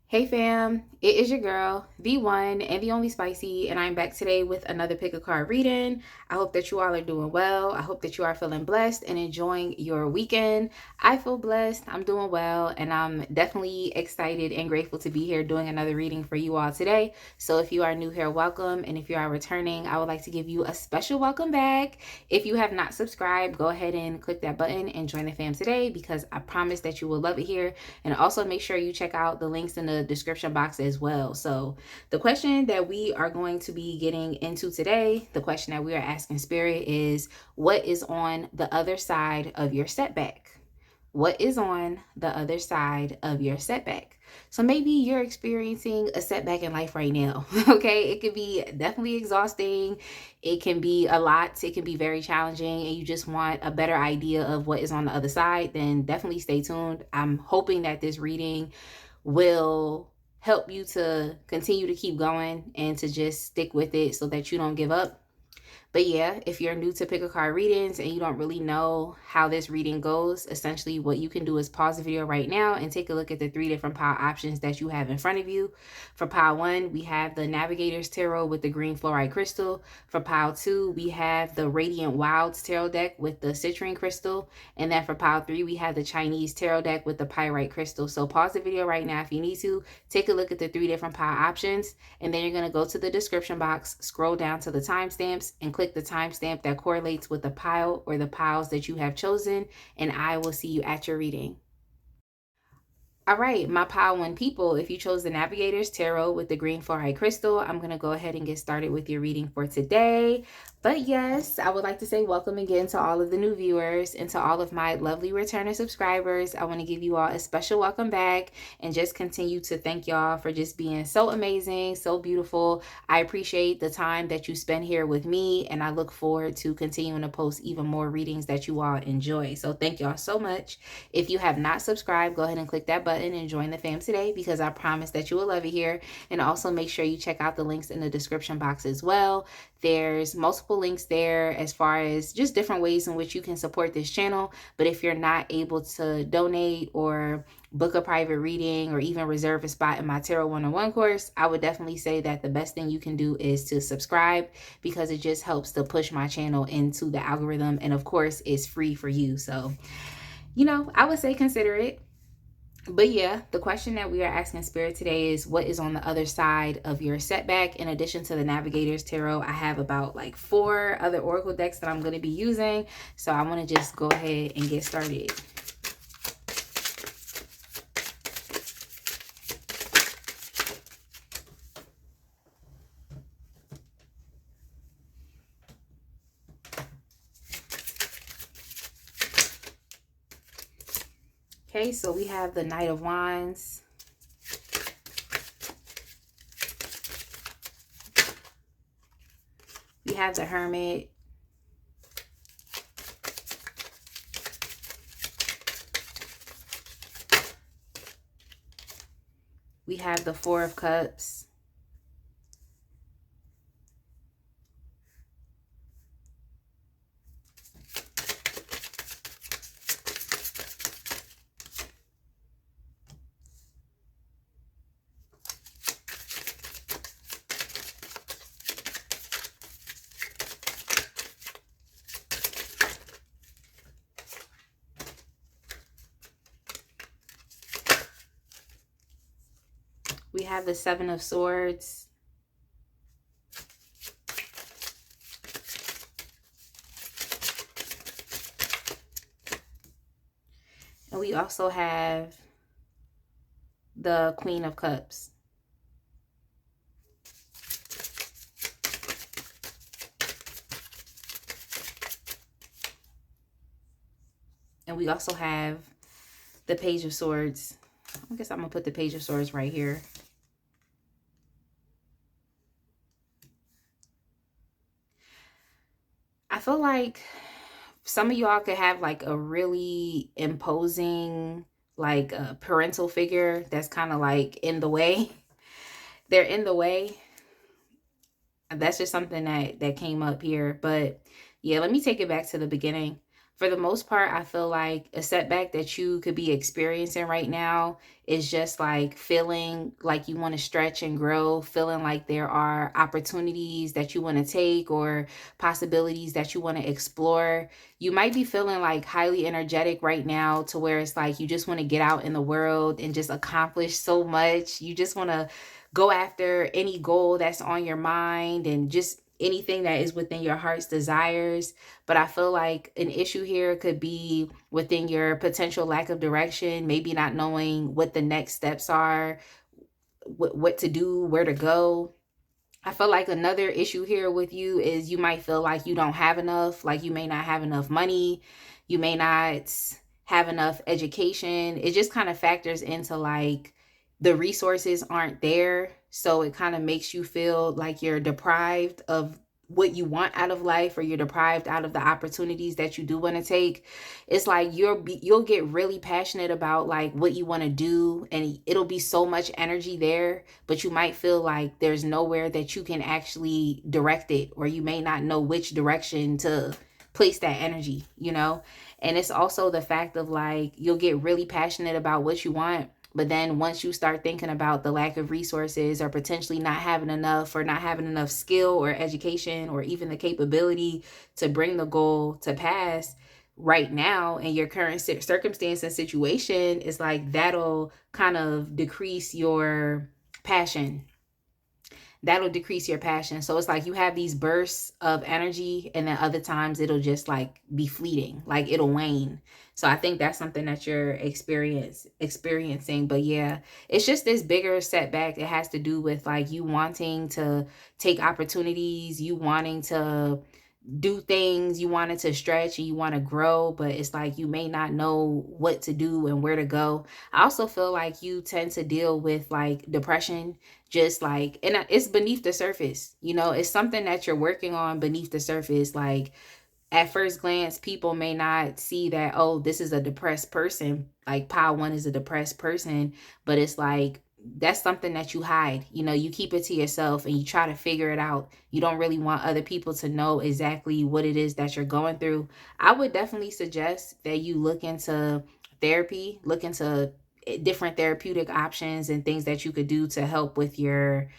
Hey fam, it is your girl, the one and the only Spicy, and I'm back today with another pick a card reading. I hope that you all are doing well. I hope that you are feeling blessed and enjoying your weekend. I feel blessed, I'm doing well, and I'm definitely excited and grateful to be here doing another reading for you all today. So if you are new here, welcome, and if you are returning, I would like to give you a special welcome back. If you have not subscribed, go ahead and click that button and join the fam today because I promise that you will love it here. And also make sure you check out the links in the description box as well. So the question that we are going to be getting into today, the question that we are asking Spirit is, what is on the other side of your setback? What is on the other side of your setback? So maybe you're experiencing a setback in life right now. Okay. It could be definitely exhausting. It can be a lot. It can be very challenging, and you just want a better idea of what is on the other side. Then definitely stay tuned. I'm hoping that this reading will help you to continue to keep going and to just stick with it so that you don't give up. But yeah, if you're new to pick a card readings and you don't really know how this reading goes, essentially what you can do is pause the video right now and take a look at the 3 different pile options that you have in front of you. For pile 1, we have the Navigator's Tarot with the green fluorite crystal. For pile 2, we have the Radiant Wilds Tarot deck with the citrine crystal. And then for pile 3, we have the Chinese Tarot deck with the pyrite crystal. So pause the video right now if you need to. Take a look at the 3 different pile options, and then you're going to go to the description box, scroll down to the timestamps, and click the timestamp that correlates with the pile or the piles that you have chosen, and I will see you at your reading. All right, my pile 1 people, if you chose the Navigator's Tarot with the green fluorite crystal, I'm going to go ahead and get started with your reading for today. But yes, I would like to say welcome again to all of the new viewers and to all of my lovely returning subscribers. I want to give you all a special welcome back and just continue to thank y'all for just being so amazing, so beautiful. I appreciate the time that you spend here with me, and I look forward to continuing to post even more readings that you all enjoy. So thank y'all so much. If you have not subscribed, go ahead and click that button and join the fam today because I promise that you will love it here. And also make sure you check out the links in the description box as well. There's multiple links there as far as just different ways in which you can support this channel. But if you're not able to donate or book a private reading or even reserve a spot in my Tarot 101 course, I would definitely say that the best thing you can do is to subscribe because it just helps to push my channel into the algorithm. And of course, it's free for you. So I would say consider it. But yeah, the question that we are asking Spirit today is, what is on the other side of your setback? In addition to the Navigator's Tarot, I have about like 4 other Oracle decks that I'm going to be using. So I want to just go ahead and get started. Okay, so we have the Knight of Wands. We have the Hermit. We have the Four of Cups. We have the Seven of Swords. And we also have the Queen of Cups. And we also have the Page of Swords. I guess I'm going to put the Page of Swords right here. I feel like some of y'all could have like a really imposing, like a parental figure that's kind of like in the way. They're in the way. That's just something that came up here. But yeah, let me take it back to the beginning. For the most part, I feel like a setback that you could be experiencing right now is just like feeling like you want to stretch and grow, feeling like there are opportunities that you want to take or possibilities that you want to explore. You might be feeling like highly energetic right now to where it's like you just want to get out in the world and just accomplish so much. You just want to go after any goal that's on your mind and just anything that is within your heart's desires. But I feel like an issue here could be within your potential lack of direction, maybe not knowing what the next steps are, what to do, where to go. I feel like another issue here with you is you might feel like you don't have enough, like you may not have enough money, you may not have enough education. It just kind of factors into like the resources aren't there. So it kind of makes you feel like you're deprived of what you want out of life, or you're deprived out of the opportunities that you do want to take. It's like you'll get really passionate about like what you want to do, and it'll be so much energy there, but you might feel like there's nowhere that you can actually direct it, or you may not know which direction to place that energy, you know? And it's also the fact of like you'll get really passionate about what you want, but then once you start thinking about the lack of resources, or potentially not having enough, or not having enough skill or education, or even the capability to bring the goal to pass right now in your current circumstance and situation, is like that'll kind of decrease your passion. That'll decrease your passion. So it's like you have these bursts of energy, and then other times it'll just like be fleeting, like it'll wane. So I think that's something that you're experiencing. But yeah, it's just this bigger setback. It has to do with like you wanting to take opportunities, you wanting to do things, you wanted to stretch and you want to grow, but it's like you may not know what to do and where to go. I also feel like you tend to deal with like depression, just like, and it's beneath the surface, you know, it's something that you're working on beneath the surface. Like at first glance, people may not see that, oh, this is a depressed person. Like pile one is a depressed person, but it's like that's something that you hide. You know, you keep it to yourself and you try to figure it out. You don't really want other people to know exactly what it is that you're going through. I would definitely suggest that you look into therapy, look into different therapeutic options and things that you could do to help with your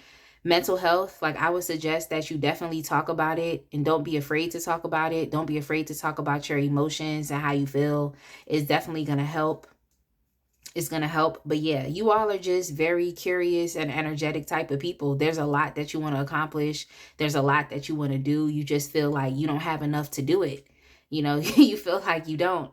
mental health. Like I would suggest that you definitely talk about it, and don't be afraid to talk about it. Don't be afraid to talk about your emotions and how you feel. It's definitely going to help. It's going to help. But yeah, you all are just very curious and energetic type of people. There's a lot that you want to accomplish. There's a lot that you want to do. You just feel like you don't have enough to do it. You know, you feel like you don't.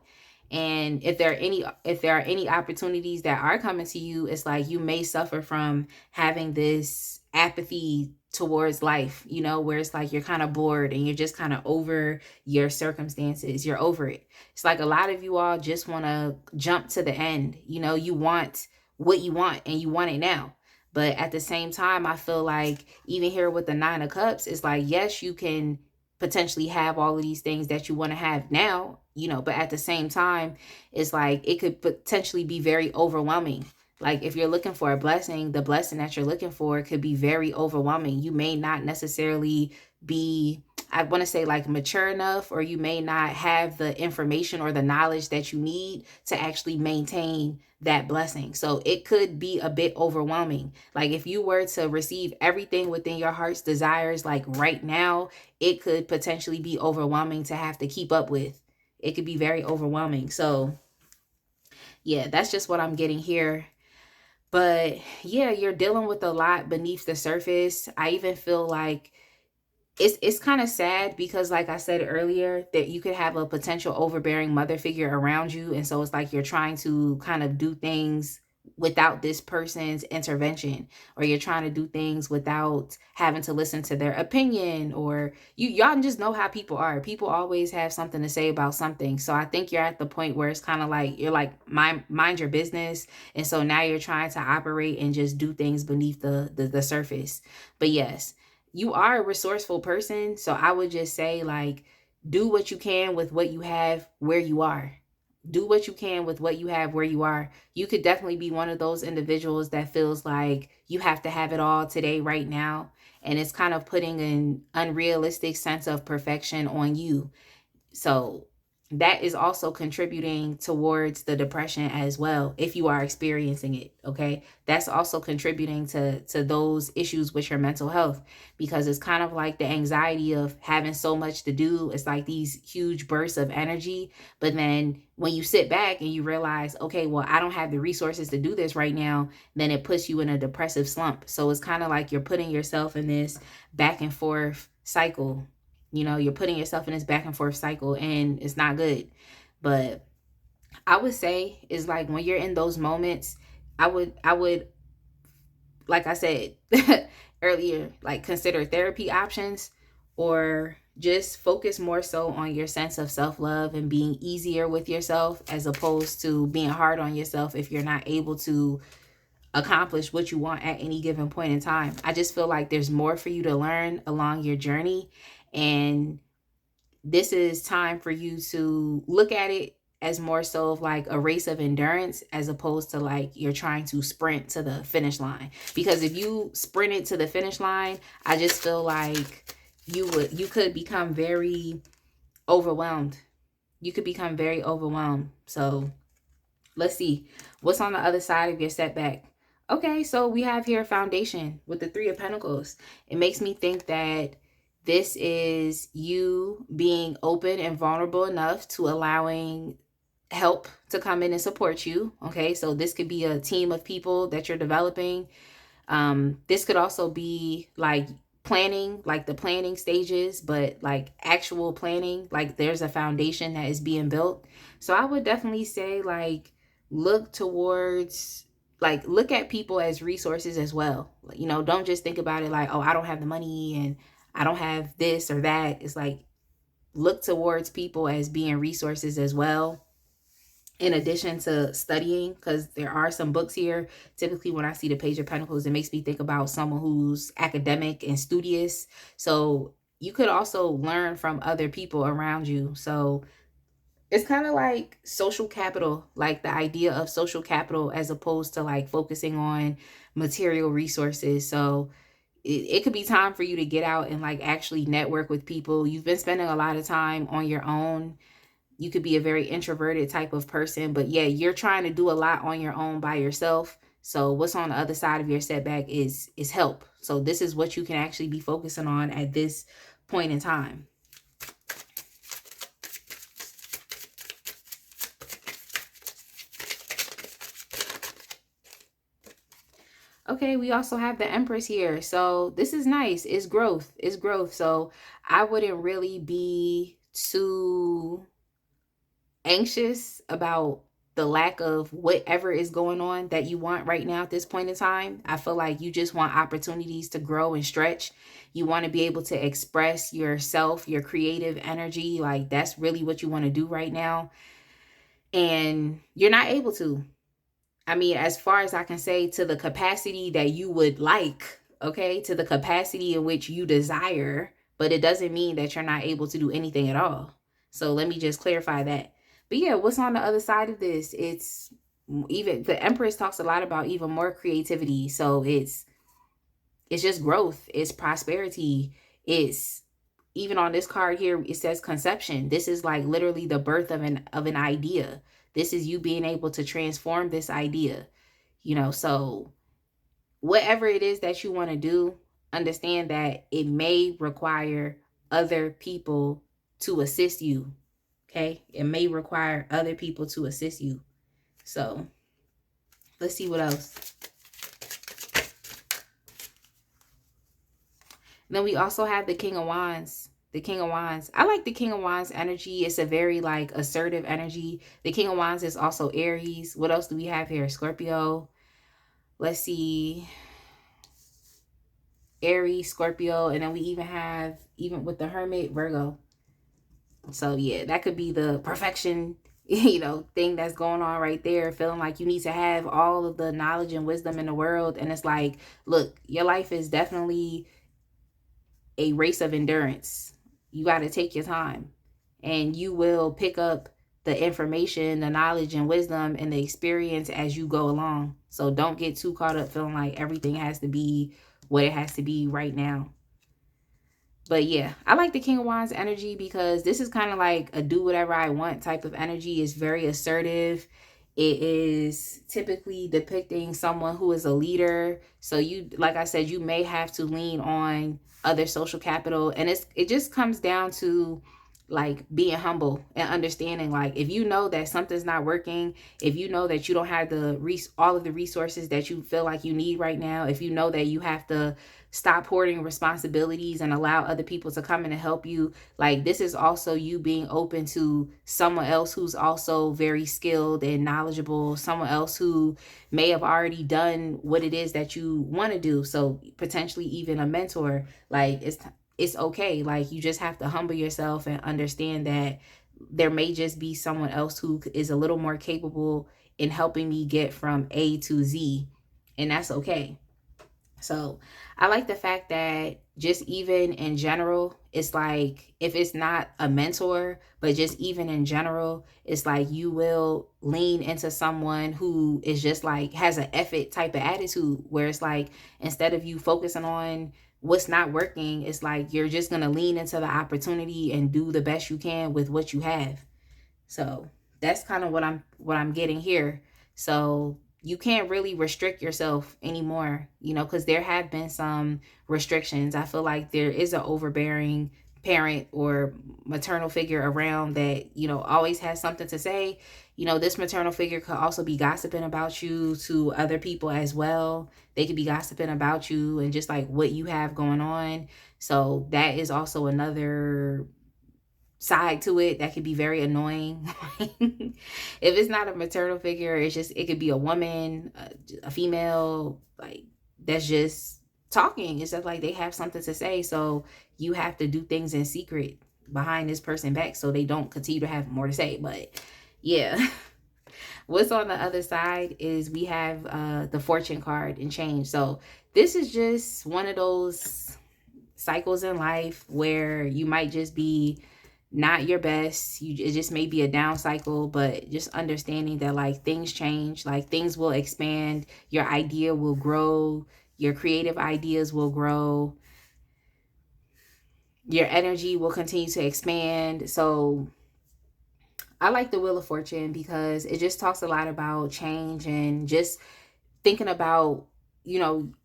And if there are any opportunities that are coming to you, it's like you may suffer from having this apathy towards life, you know, where it's like you're kind of bored and you're just kind of over your circumstances. You're over it. It's like a lot of you all just want to jump to the end. You know, you want what you want and you want it now. But at the same time, I feel like even here with the Nine of Cups, it's like, yes, you can potentially have all of these things that you want to have now, you know, but at the same time, it's like it could potentially be very overwhelming. Like if you're looking for a blessing, the blessing that you're looking for could be very overwhelming. You may not necessarily be, I want to say, like mature enough, or you may not have the information or the knowledge that you need to actually maintain that blessing. So it could be a bit overwhelming. Like if you were to receive everything within your heart's desires, like right now, it could potentially be overwhelming to have to keep up with. It could be very overwhelming. So yeah, that's just what I'm getting here. But yeah, you're dealing with a lot beneath the surface. I even feel like it's kind of sad because like I said earlier, that you could have a potential overbearing mother figure around you, and so it's like you're trying to kind of do things without this person's intervention, or you're trying to do things without having to listen to their opinion, or y'all just know how people are. People always have something to say about something. So I think you're at the point where it's kind of like you're like mind your business, and so now you're trying to operate and just do things beneath the surface. But yes, you are a resourceful person. So I would just say, like, do what you can with what you have where you are. Do what you can with what you have where you are. You could definitely be one of those individuals that feels like you have to have it all today, right now. And it's kind of putting an unrealistic sense of perfection on you. So that is also contributing towards the depression as well, if you are experiencing it. Okay, that's also contributing to those issues with your mental health, because it's kind of like the anxiety of having so much to do. It's like these huge bursts of energy, but then when you sit back and you realize, okay, well, I don't have the resources to do this right now, then it puts you in a depressive slump. So it's kind of like you're putting yourself in this back and forth cycle. You're putting yourself in this back and forth cycle, and it's not good. But I would say is like, when you're in those moments, I would like I said earlier, like, consider therapy options, or just focus more so on your sense of self-love and being easier with yourself, as opposed to being hard on yourself if you're not able to accomplish what you want at any given point in time. I just feel like there's more for you to learn along your journey, and this is time for you to look at it as more so of like a race of endurance, as opposed to like you're trying to sprint to the finish line. Because if you sprinted to the finish line, I just feel like you could become very overwhelmed. You could become very overwhelmed. So let's see what's on the other side of your setback. Okay, so we have here foundation with the Three of Pentacles. It makes me think that this is you being open and vulnerable enough to allowing help to come in and support you. Okay, so this could be a team of people that you're developing. This could also be like planning, like the planning stages, but like actual planning, like there's a foundation that is being built. So I would definitely say, like, look towards, like, look at people as resources as well. Don't just think about it like, oh, I don't have the money and I don't have this or that. It's like, look towards people as being resources as well, in addition to studying, because there are some books here. Typically when I see the Page of Pentacles, it makes me think about someone who's academic and studious. So you could also learn from other people around you. So it's kind of like social capital, like the idea of social capital, as opposed to like focusing on material resources. So it could be time for you to get out and like actually network with people. You've been spending a lot of time on your own. You could be a very introverted type of person, but yeah, you're trying to do a lot on your own by yourself. So what's on the other side of your setback is help. So this is what you can actually be focusing on at this point in time. Okay, we also have the Empress here. So this is nice. It's growth. It's growth. So I wouldn't really be too anxious about the lack of whatever is going on that you want right now at this point in time. I feel like you just want opportunities to grow and stretch. You want to be able to express yourself, your creative energy. Like, that's really what you want to do right now. And you're not able to. I mean, as far as I can say, to the capacity that you would like, okay, to the capacity in which you desire, but it doesn't mean that you're not able to do anything at all. So let me just clarify that. But yeah, what's on the other side of this? It's even the Empress talks a lot about even more creativity. So it's just growth, it's prosperity, it's, even on this card here, it says conception. This is like literally the birth of an idea. This is you being able to transform this idea. So whatever it is that you want to do, understand that it may require other people to assist you. Okay? It may require other people to assist you. So let's see what else. Then we also have the King of Wands. The King of Wands. I like the King of Wands energy. It's a very like assertive energy. The King of Wands is also Aries. What else do we have here? Scorpio. Let's see. Aries, Scorpio, and then we even have, even with the Hermit, Virgo. So yeah, that could be the perfection, thing that's going on right there. Feeling like you need to have all of the knowledge and wisdom in the world. And it's like, look, your life is definitely a race of endurance. You got to take your time, and you will pick up the information, the knowledge and wisdom and the experience as you go along. So don't get too caught up feeling like everything has to be what it has to be right now. But yeah, I like the King of Wands energy because this is kind of like a do whatever I want type of energy. It's very assertive. It is typically depicting someone who is a leader. So you, like I said, you may have to lean on other social capital. And it just comes down to like being humble and understanding, like if you know that something's not working, if you know that you don't have all of the resources that you feel like you need right now, if you know that you have to stop hoarding responsibilities and allow other people to come in and help you, like this is also you being open to someone else who's also very skilled and knowledgeable, someone else who may have already done what it is that you want to do, so potentially even a mentor. Like it's okay. Like you just have to humble yourself and understand that there may just be someone else who is a little more capable in helping me get from A to Z, and that's okay. So I like the fact that just even in general, it's like if it's not a mentor, but just even in general, it's like you will lean into someone who is just like has an effort type of attitude where it's like instead of you focusing on what's not working, it's like you're just gonna lean into the opportunity and do the best you can with what you have. So that's kind of what I'm getting here. So you can't really restrict yourself anymore, because there have been some restrictions. I feel like there is an overbearing parent or maternal figure around that, always has something to say. This maternal figure could also be gossiping about you to other people as well. They could be gossiping about you and just like what you have going on. So that is also another side to it that could be very annoying. If it's not a maternal figure, it could be a woman, a female, like that's just talking. It's just like they have something to say, so you have to do things in secret behind this person back so they don't continue to have more to say. But yeah. What's on the other side is we have the fortune card and change. So this is just one of those cycles in life where you might just be not your best. It just may be a down cycle, but just understanding that like things change, like things will expand, your idea will grow, your creative ideas will grow, your energy will continue to expand. So I like the Wheel of Fortune because it just talks a lot about change and just thinking about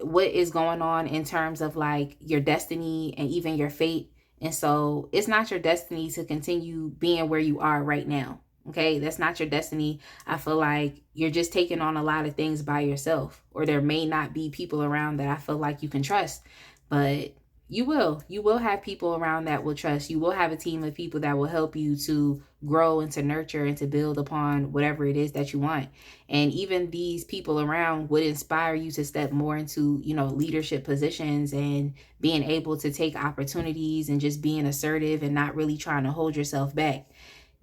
what is going on in terms of like your destiny and even your fate. And so it's not your destiny to continue being where you are right now. Okay, that's not your destiny. I feel like you're just taking on a lot of things by yourself, or there may not be people around that I feel like you can trust, but you will have people around that will trust. You will have a team of people that will help you to grow and to nurture and to build upon whatever it is that you want. And even these people around would inspire you to step more into leadership positions and being able to take opportunities and just being assertive and not really trying to hold yourself back,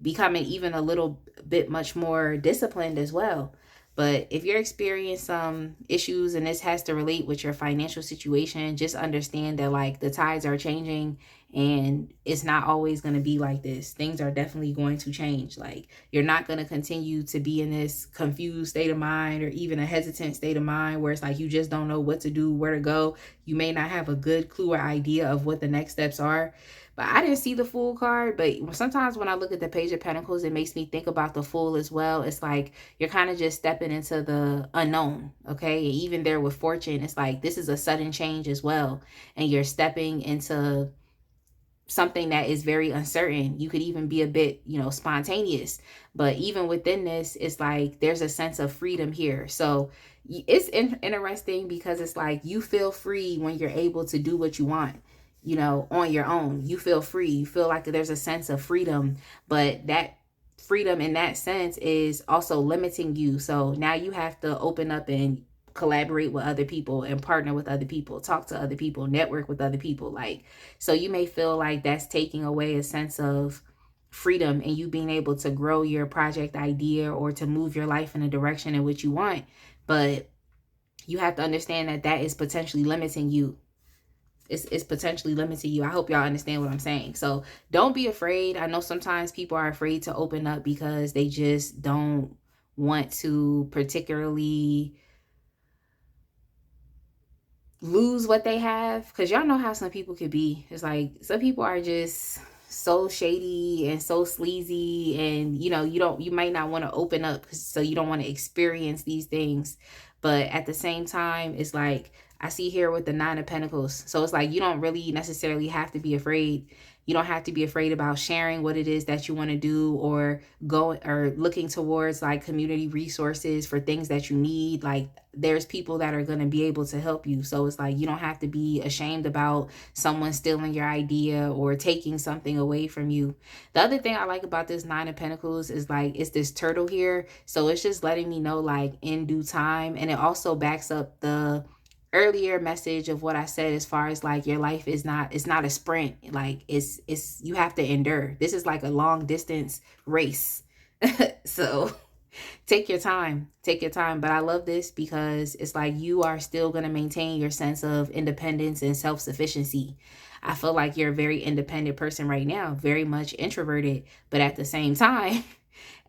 becoming even a little bit much more disciplined as well. But if you're experiencing some issues and this has to relate with your financial situation, just understand that like the tides are changing and it's not always going to be like this. Things are definitely going to change. Like you're not going to continue to be in this confused state of mind or even a hesitant state of mind where it's like you just don't know what to do, where to go. You may not have a good clue or idea of what the next steps are. But I didn't see the Fool card. But sometimes when I look at the Page of Pentacles, it makes me think about the Fool as well. It's like you're kind of just stepping into the unknown, okay? And even there with Fortune, it's like this is a sudden change as well. And you're stepping into something that is very uncertain. You could even be a bit, spontaneous. But even within this, it's like there's a sense of freedom here. So it's interesting because it's like you feel free when you're able to do what you want, on your own. You feel free. You feel like there's a sense of freedom, but that freedom in that sense is also limiting you. So now you have to open up and collaborate with other people and partner with other people, talk to other people, network with other people. Like, so you may feel like that's taking away a sense of freedom and you being able to grow your project idea or to move your life in a direction in which you want. But you have to understand that that is potentially limiting you. It's potentially limiting you. I hope y'all understand what I'm saying. So don't be afraid. I know sometimes people are afraid to open up because they just don't want to particularly lose what they have, because y'all know how some people could be. It's like some people are just so shady and so sleazy, and you might not want to open up, so you don't want to experience these things. But at the same time, it's like I see here with the Nine of Pentacles, so it's like you don't really necessarily have to be afraid. You don't have to be afraid about sharing what it is that you want to do, or go or looking towards like community resources for things that you need. Like there's people that are going to be able to help you. So it's like you don't have to be ashamed about someone stealing your idea or taking something away from you. The other thing I like about this Nine of Pentacles is like it's this turtle here. So it's just letting me know like in due time. And it also backs up the earlier message of what I said as far as like your life is not, it's not a sprint. Like it's you have to endure. This is like a long distance race. So take your time, take your time. But I love this because it's like you are still going to maintain your sense of independence and self-sufficiency. I feel like you're a very independent person right now, very much introverted, but at the same time,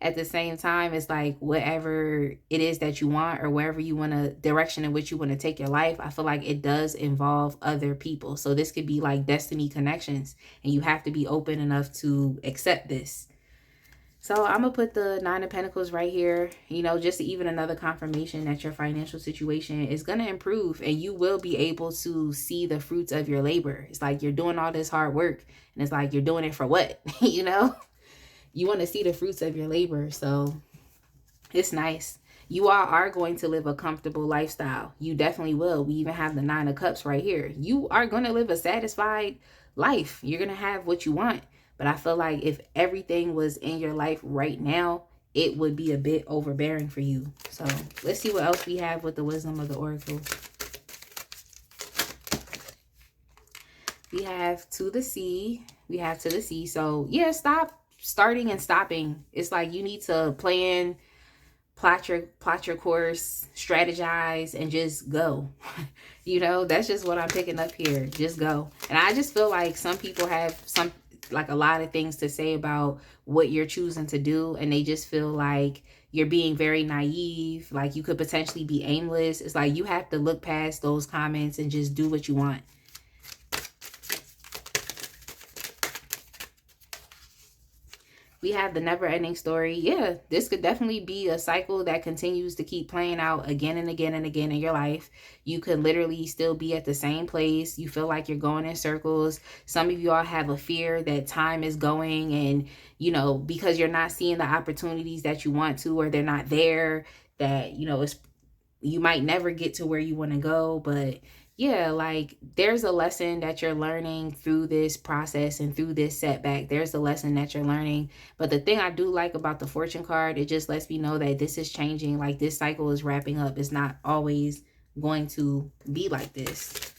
it's like whatever it is that you want, or wherever you want to, direction in which you want to take your life, I feel like it does involve other people. So this could be like destiny connections, and you have to be open enough to accept this. So I'm going to put the Nine of Pentacles right here, just even another confirmation that your financial situation is going to improve, and you will be able to see the fruits of your labor. It's like you're doing all this hard work, and it's like you're doing it for what? You want to see the fruits of your labor. So it's nice. You all are going to live a comfortable lifestyle. You definitely will. We even have the Nine of Cups right here. You are going to live a satisfied life. You're going to have what you want. But I feel like if everything was in your life right now, it would be a bit overbearing for you. So let's see what else we have with the wisdom of the oracle. We have to the sea. We have to the sea. So yeah, stop starting and stopping. It's like you need to plan, plot your course, strategize, and just go. That's just what I'm picking up here. Just go. And I just feel like some people have a lot of things to say about what you're choosing to do, and they just feel like you're being very naive, like you could potentially be aimless. It's like you have to look past those comments and just do what you want. We have the never-ending story. Yeah, this could definitely be a cycle that continues to keep playing out again and again and again in your life. You could literally still be at the same place. You feel like you're going in circles. Some of you all have a fear that time is going, and, because you're not seeing the opportunities that you want to, or they're not there, that, you might never get to where you want to go. But yeah, like there's a lesson that you're learning through this process and through this setback. There's a lesson that you're learning. But the thing I do like about the fortune card, it just lets me know that this is changing. Like this cycle is wrapping up. It's not always going to be like this.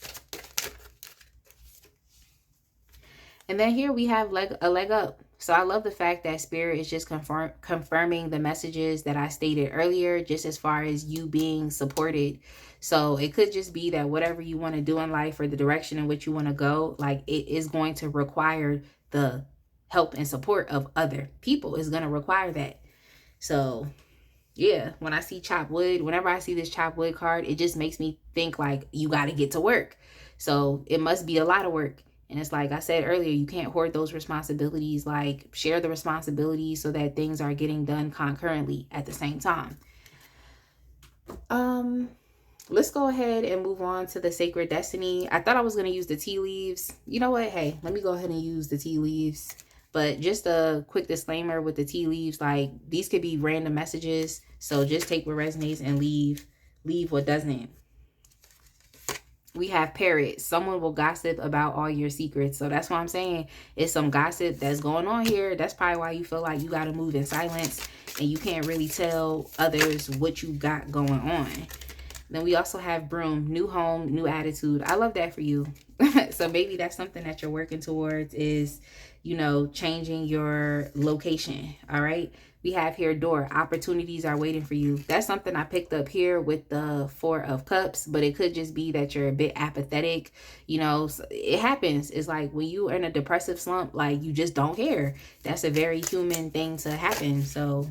And then here we have a leg up. So I love the fact that Spirit is just confirming the messages that I stated earlier, just as far as you being supported. So it could just be that whatever you want to do in life, or the direction in which you want to go, like it is going to require the help and support of other people. Is going to require that. So yeah, when I see chop wood, whenever I see this chop wood card, it just makes me think like you got to get to work. So it must be a lot of work. And it's like I said earlier, you can't hoard those responsibilities. Like share the responsibilities so that things are getting done concurrently at the same time. Let's go ahead and move on to the sacred destiny. I thought I was going to use the tea leaves. You know what? Hey, let me go ahead and use the tea leaves. But just a quick disclaimer with the tea leaves, like these could be random messages. So just take what resonates and leave what doesn't. We have parrot. Someone will gossip about all your secrets. So that's what I'm saying. It's some gossip that's going on here. That's probably why you feel like you got to move in silence and you can't really tell others what you got going on. Then we also have broom, new home, new attitude. I love that for you. So maybe that's something that you're working towards is, changing your location. All right. We have here door, opportunities are waiting for you. That's something I picked up here with the Four of Cups, but it could just be that you're a bit apathetic. It happens. It's like when you're in a depressive slump, like you just don't care. That's a very human thing to happen. So,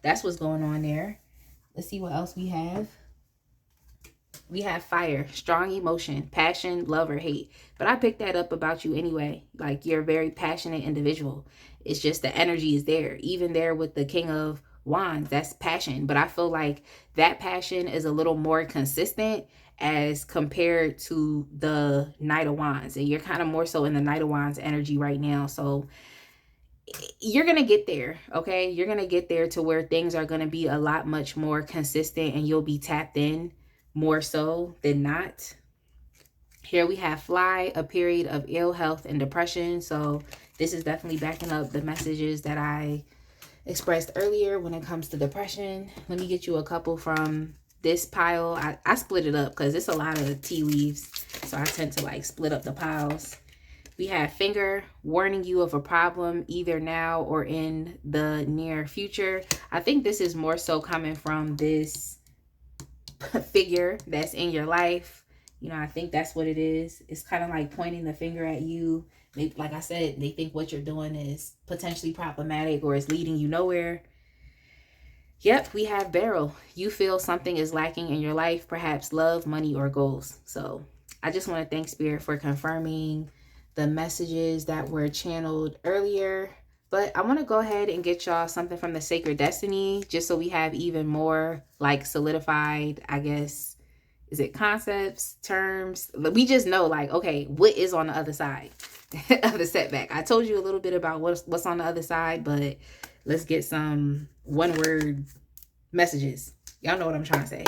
that's what's going on there. Let's see what else we have. We have fire, strong emotion, passion, love, or hate. But I picked that up about you anyway. Like, you're a very passionate individual. It's just the energy is there. Even there with the King of Wands, that's passion. But I feel like that passion is a little more consistent as compared to the Knight of Wands. And you're kind of more so in the Knight of Wands energy right now. So you're going to get there, okay? You're going to get there to where things are going to be a lot much more consistent and you'll be tapped in more so than not. Here we have fly, a period of ill health and depression. So this is definitely backing up the messages that I expressed earlier when it comes to depression. Let me get you a couple from this pile. I split it up because it's a lot of tea leaves. So I tend to like split up the piles. We have finger, warning you of a problem either now or in the near future. I think this is more so coming from this figure that's in your life. You know, I think that's what it is. It's kind of like pointing the finger at you. They, like I said, they think what you're doing is potentially problematic or is leading you nowhere. Yep, we have barrel. You feel something is lacking in your life, perhaps love, money, or goals. So I just want to thank Spirit for confirming the messages that were channeled earlier. But I want to go ahead and get y'all something from the Sacred Destiny, just so we have even more like solidified, I guess, is it concepts, terms? We just know like, okay, what is on the other side of the setback? I told you a little bit about what's on the other side, but let's get some one word messages. Y'all know what I'm trying to say.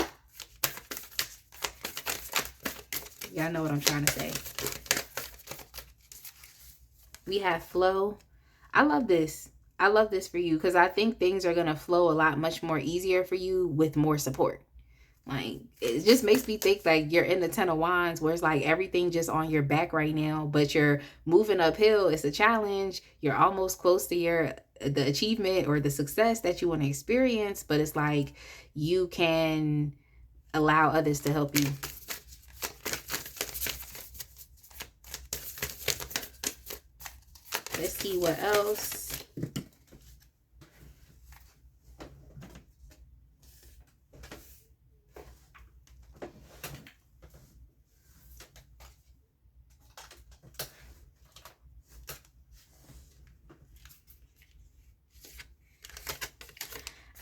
Y'all know what I'm trying to say. We have flow. I love this. I love this for you because I think things are going to flow a lot much more easier for you with more support. Like, it just makes me think like you're in the Ten of Wands where it's like everything just on your back right now, but you're moving uphill. It's a challenge. You're almost close to the achievement or the success that you want to experience, but it's like you can allow others to help you. Let's see what else.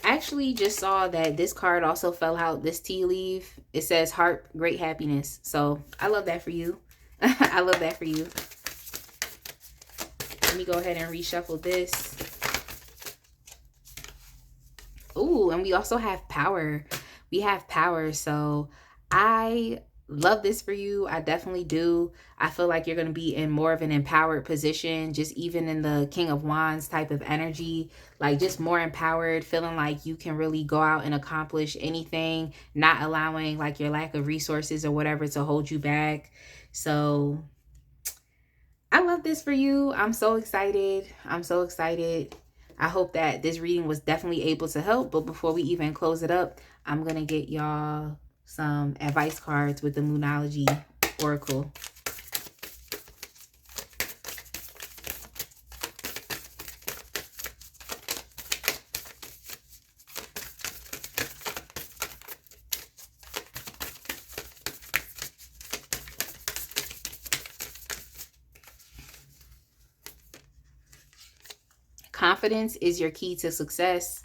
I actually just saw that this card also fell out, this tea leaf. It says heart, great happiness. So I love that for you. I love that for you. Let me go ahead and reshuffle this. Ooh, and we also have power. We have power. So I love this for you. I definitely do. I feel like you're going to be in more of an empowered position, just even in the King of Wands type of energy, like just more empowered, feeling like you can really go out and accomplish anything, not allowing like your lack of resources or whatever to hold you back. So I love this for you. I'm so excited. I'm so excited. I hope that this reading was definitely able to help. But before we even close it up, I'm going to get y'all some advice cards with the Moonology Oracle. Confidence is your key to success.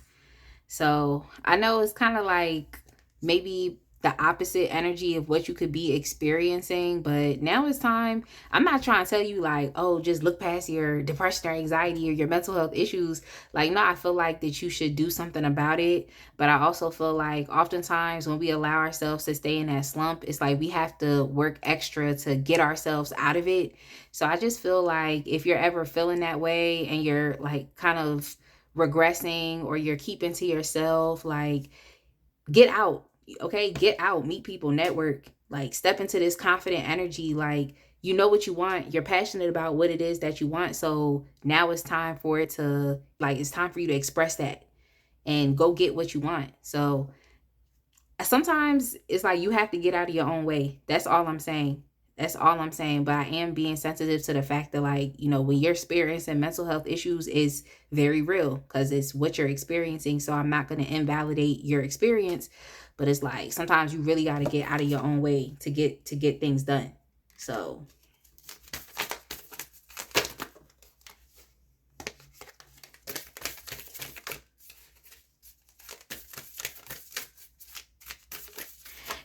So I know it's kind of like maybe the opposite energy of what you could be experiencing, but now it's time. I'm not trying to tell you like, oh, just look past your depression or anxiety or your mental health issues. Like, no, I feel like that you should do something about it. But I also feel like oftentimes when we allow ourselves to stay in that slump, it's like we have to work extra to get ourselves out of it. So I just feel like if you're ever feeling that way and you're like kind of regressing or you're keeping to yourself, like, get out. Okay, get out, meet people, network, like step into this confident energy. Like, you know what you want, you're passionate about what it is that you want. So now it's time for it to, like, it's time for you to express that and go get what you want. So sometimes it's like you have to get out of your own way. That's all I'm saying. That's all I'm saying. But I am being sensitive to the fact that, like, you know, when you're experiencing mental health issues is very real because it's what you're experiencing. So I'm not going to invalidate your experience. but it's like sometimes you really got to get out of your own way to get things done. So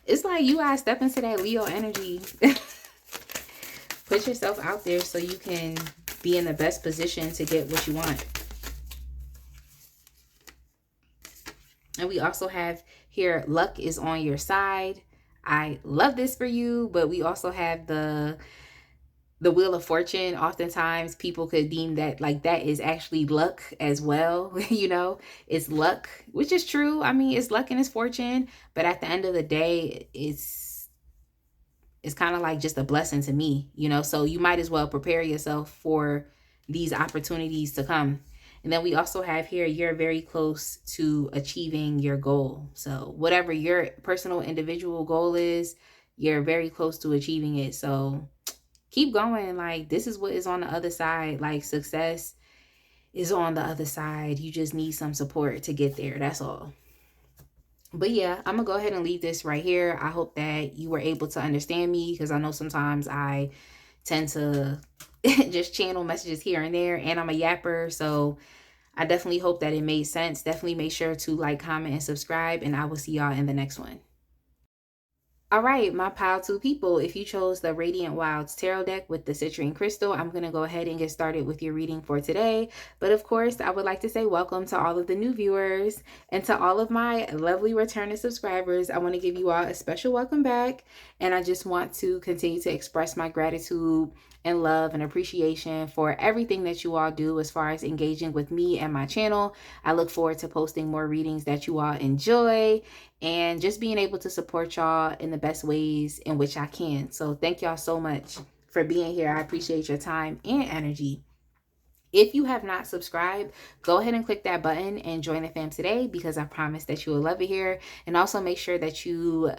it's like you gotta step into that Leo energy. Put yourself out there so you can be in the best position to get what you want. And we also have here, luck is on your side. I love this for you, but we also have the Wheel of Fortune. Oftentimes people could deem that like that is actually luck as well. You know, it's luck, which is true. I mean, it's luck and it's fortune, but at the end of the day, it's kind of like just a blessing to me, you know. So you might as well prepare yourself for these opportunities to come. And then we also have here, you're very close to achieving your goal. So whatever your personal individual goal is, you're very close to achieving it. So keep going. Like, this is what is on the other side. Like, success is on the other side. You just need some support to get there. That's all. But yeah, I'm gonna go ahead and leave this right here. I hope that you were able to understand me, because I know sometimes I tend to just channel messages here and there, and I'm a yapper. So I definitely hope that it made sense. Definitely make sure to like, comment, and subscribe, and I will see y'all in the next one. All right, my pile two people, if you chose the Radiant Wilds Tarot deck with the citrine crystal, I'm going to go ahead and get started with your reading for today. But of course, I would like to say welcome to all of the new viewers, and to all of my lovely returning subscribers. I want to give you all a special welcome back, and I just want to continue to express my gratitude and love and appreciation for everything that you all do as far as engaging with me and my channel. I look forward to posting more readings that you all enjoy, and just being able to support y'all in the best ways in which I can. So thank y'all so much for being here. I appreciate your time and energy. If you have not subscribed, go ahead and click that button and join the fam today, because I promise that you will love it here. And also make sure that you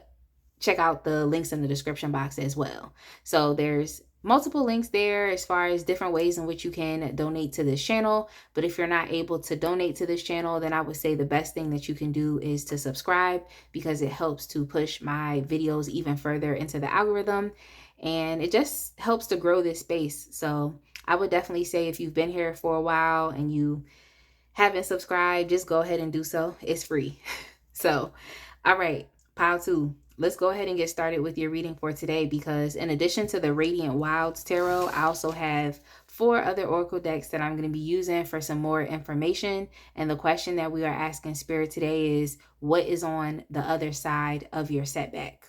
check out the links in the description box as well. So there's multiple links there as far as different ways in which you can donate to this channel. But if you're not able to donate to this channel, then I would say the best thing that you can do is to subscribe, because it helps to push my videos even further into the algorithm, and it just helps to grow this space. So I would definitely say, if you've been here for a while and you haven't subscribed, just go ahead and do so. It's free. So, all right, pile two. Let's go ahead and get started with your reading for today, because in addition to the Radiant Wilds Tarot, I also have 4 other oracle decks that I'm going to be using for some more information. And the question that we are asking Spirit today is, what is on the other side of your setback?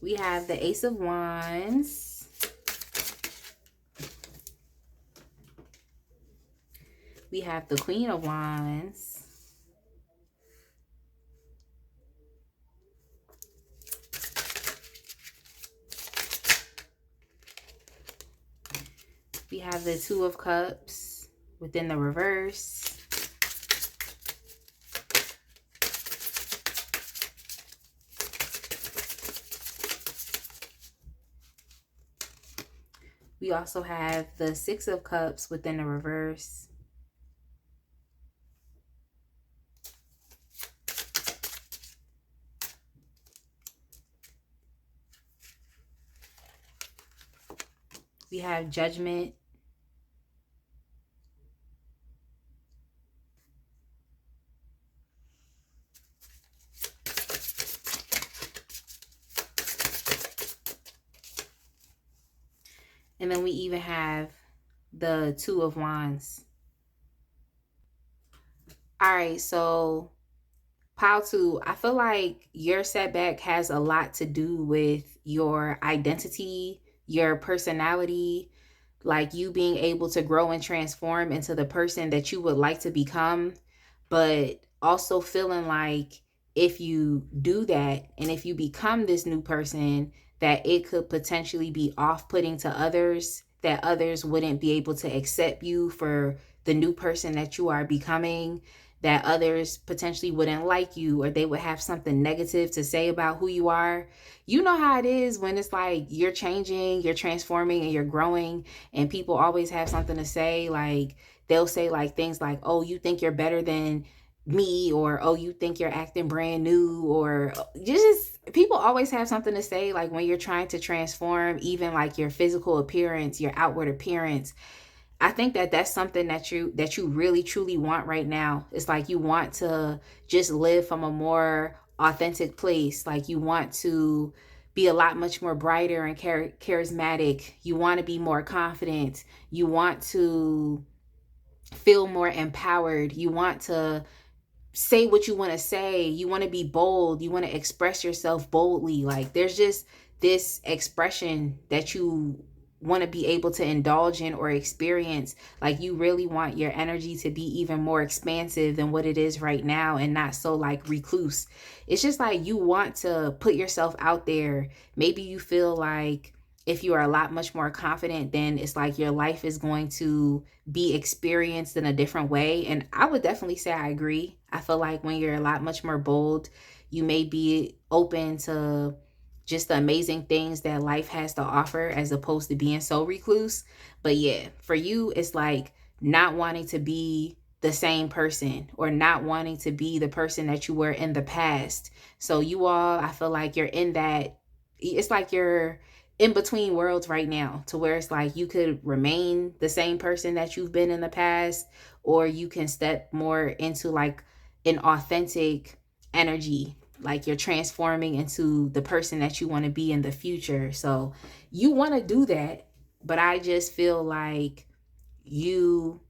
We have the Ace of Wands. We have the Queen of Wands. We have the Two of Cups within the reverse. We also have the Six of Cups within the reverse. We have Judgment. And then we even have the Two of Wands. All right, so pile two, I feel like your setback has a lot to do with your identity, your personality, like you being able to grow and transform into the person that you would like to become, but also feeling like if you do that and if you become this new person, that it could potentially be off-putting to others, that others wouldn't be able to accept you for the new person that you are becoming, that others potentially wouldn't like you, or they would have something negative to say about who you are. You know how it is when it's like you're changing, you're transforming, and you're growing, and people always have something to say. Like they'll say like things like, oh, you think you're better than me, or oh, you think you're acting brand new, or just people always have something to say like when you're trying to transform, even like your physical appearance, your outward appearance. I think that that's something that you really truly want right now. It's like you want to just live from a more authentic place. Like you want to be a lot much more brighter and charismatic. You want to be more confident. You want to feel more empowered. You want to say what you want to say. You want to be bold. You want to express yourself boldly. Like there's just this expression that you want to be able to indulge in or experience. Like you really want your energy to be even more expansive than what it is right now, and not so like recluse. It's just like you want to put yourself out there. Maybe you feel like if you are a lot much more confident, then it's like your life is going to be experienced in a different way. And I would definitely say I agree. I feel like when you're a lot much more bold, you may be open to just the amazing things that life has to offer as opposed to being so recluse. But yeah, for you, it's like not wanting to be the same person, or not wanting to be the person that you were in the past. So you all, I feel like you're in that, it's like you're in between worlds right now, to where it's like you could remain the same person that you've been in the past, or you can step more into like an authentic energy, like you're transforming into the person that you want to be in the future. So you want to do that, but I just feel like you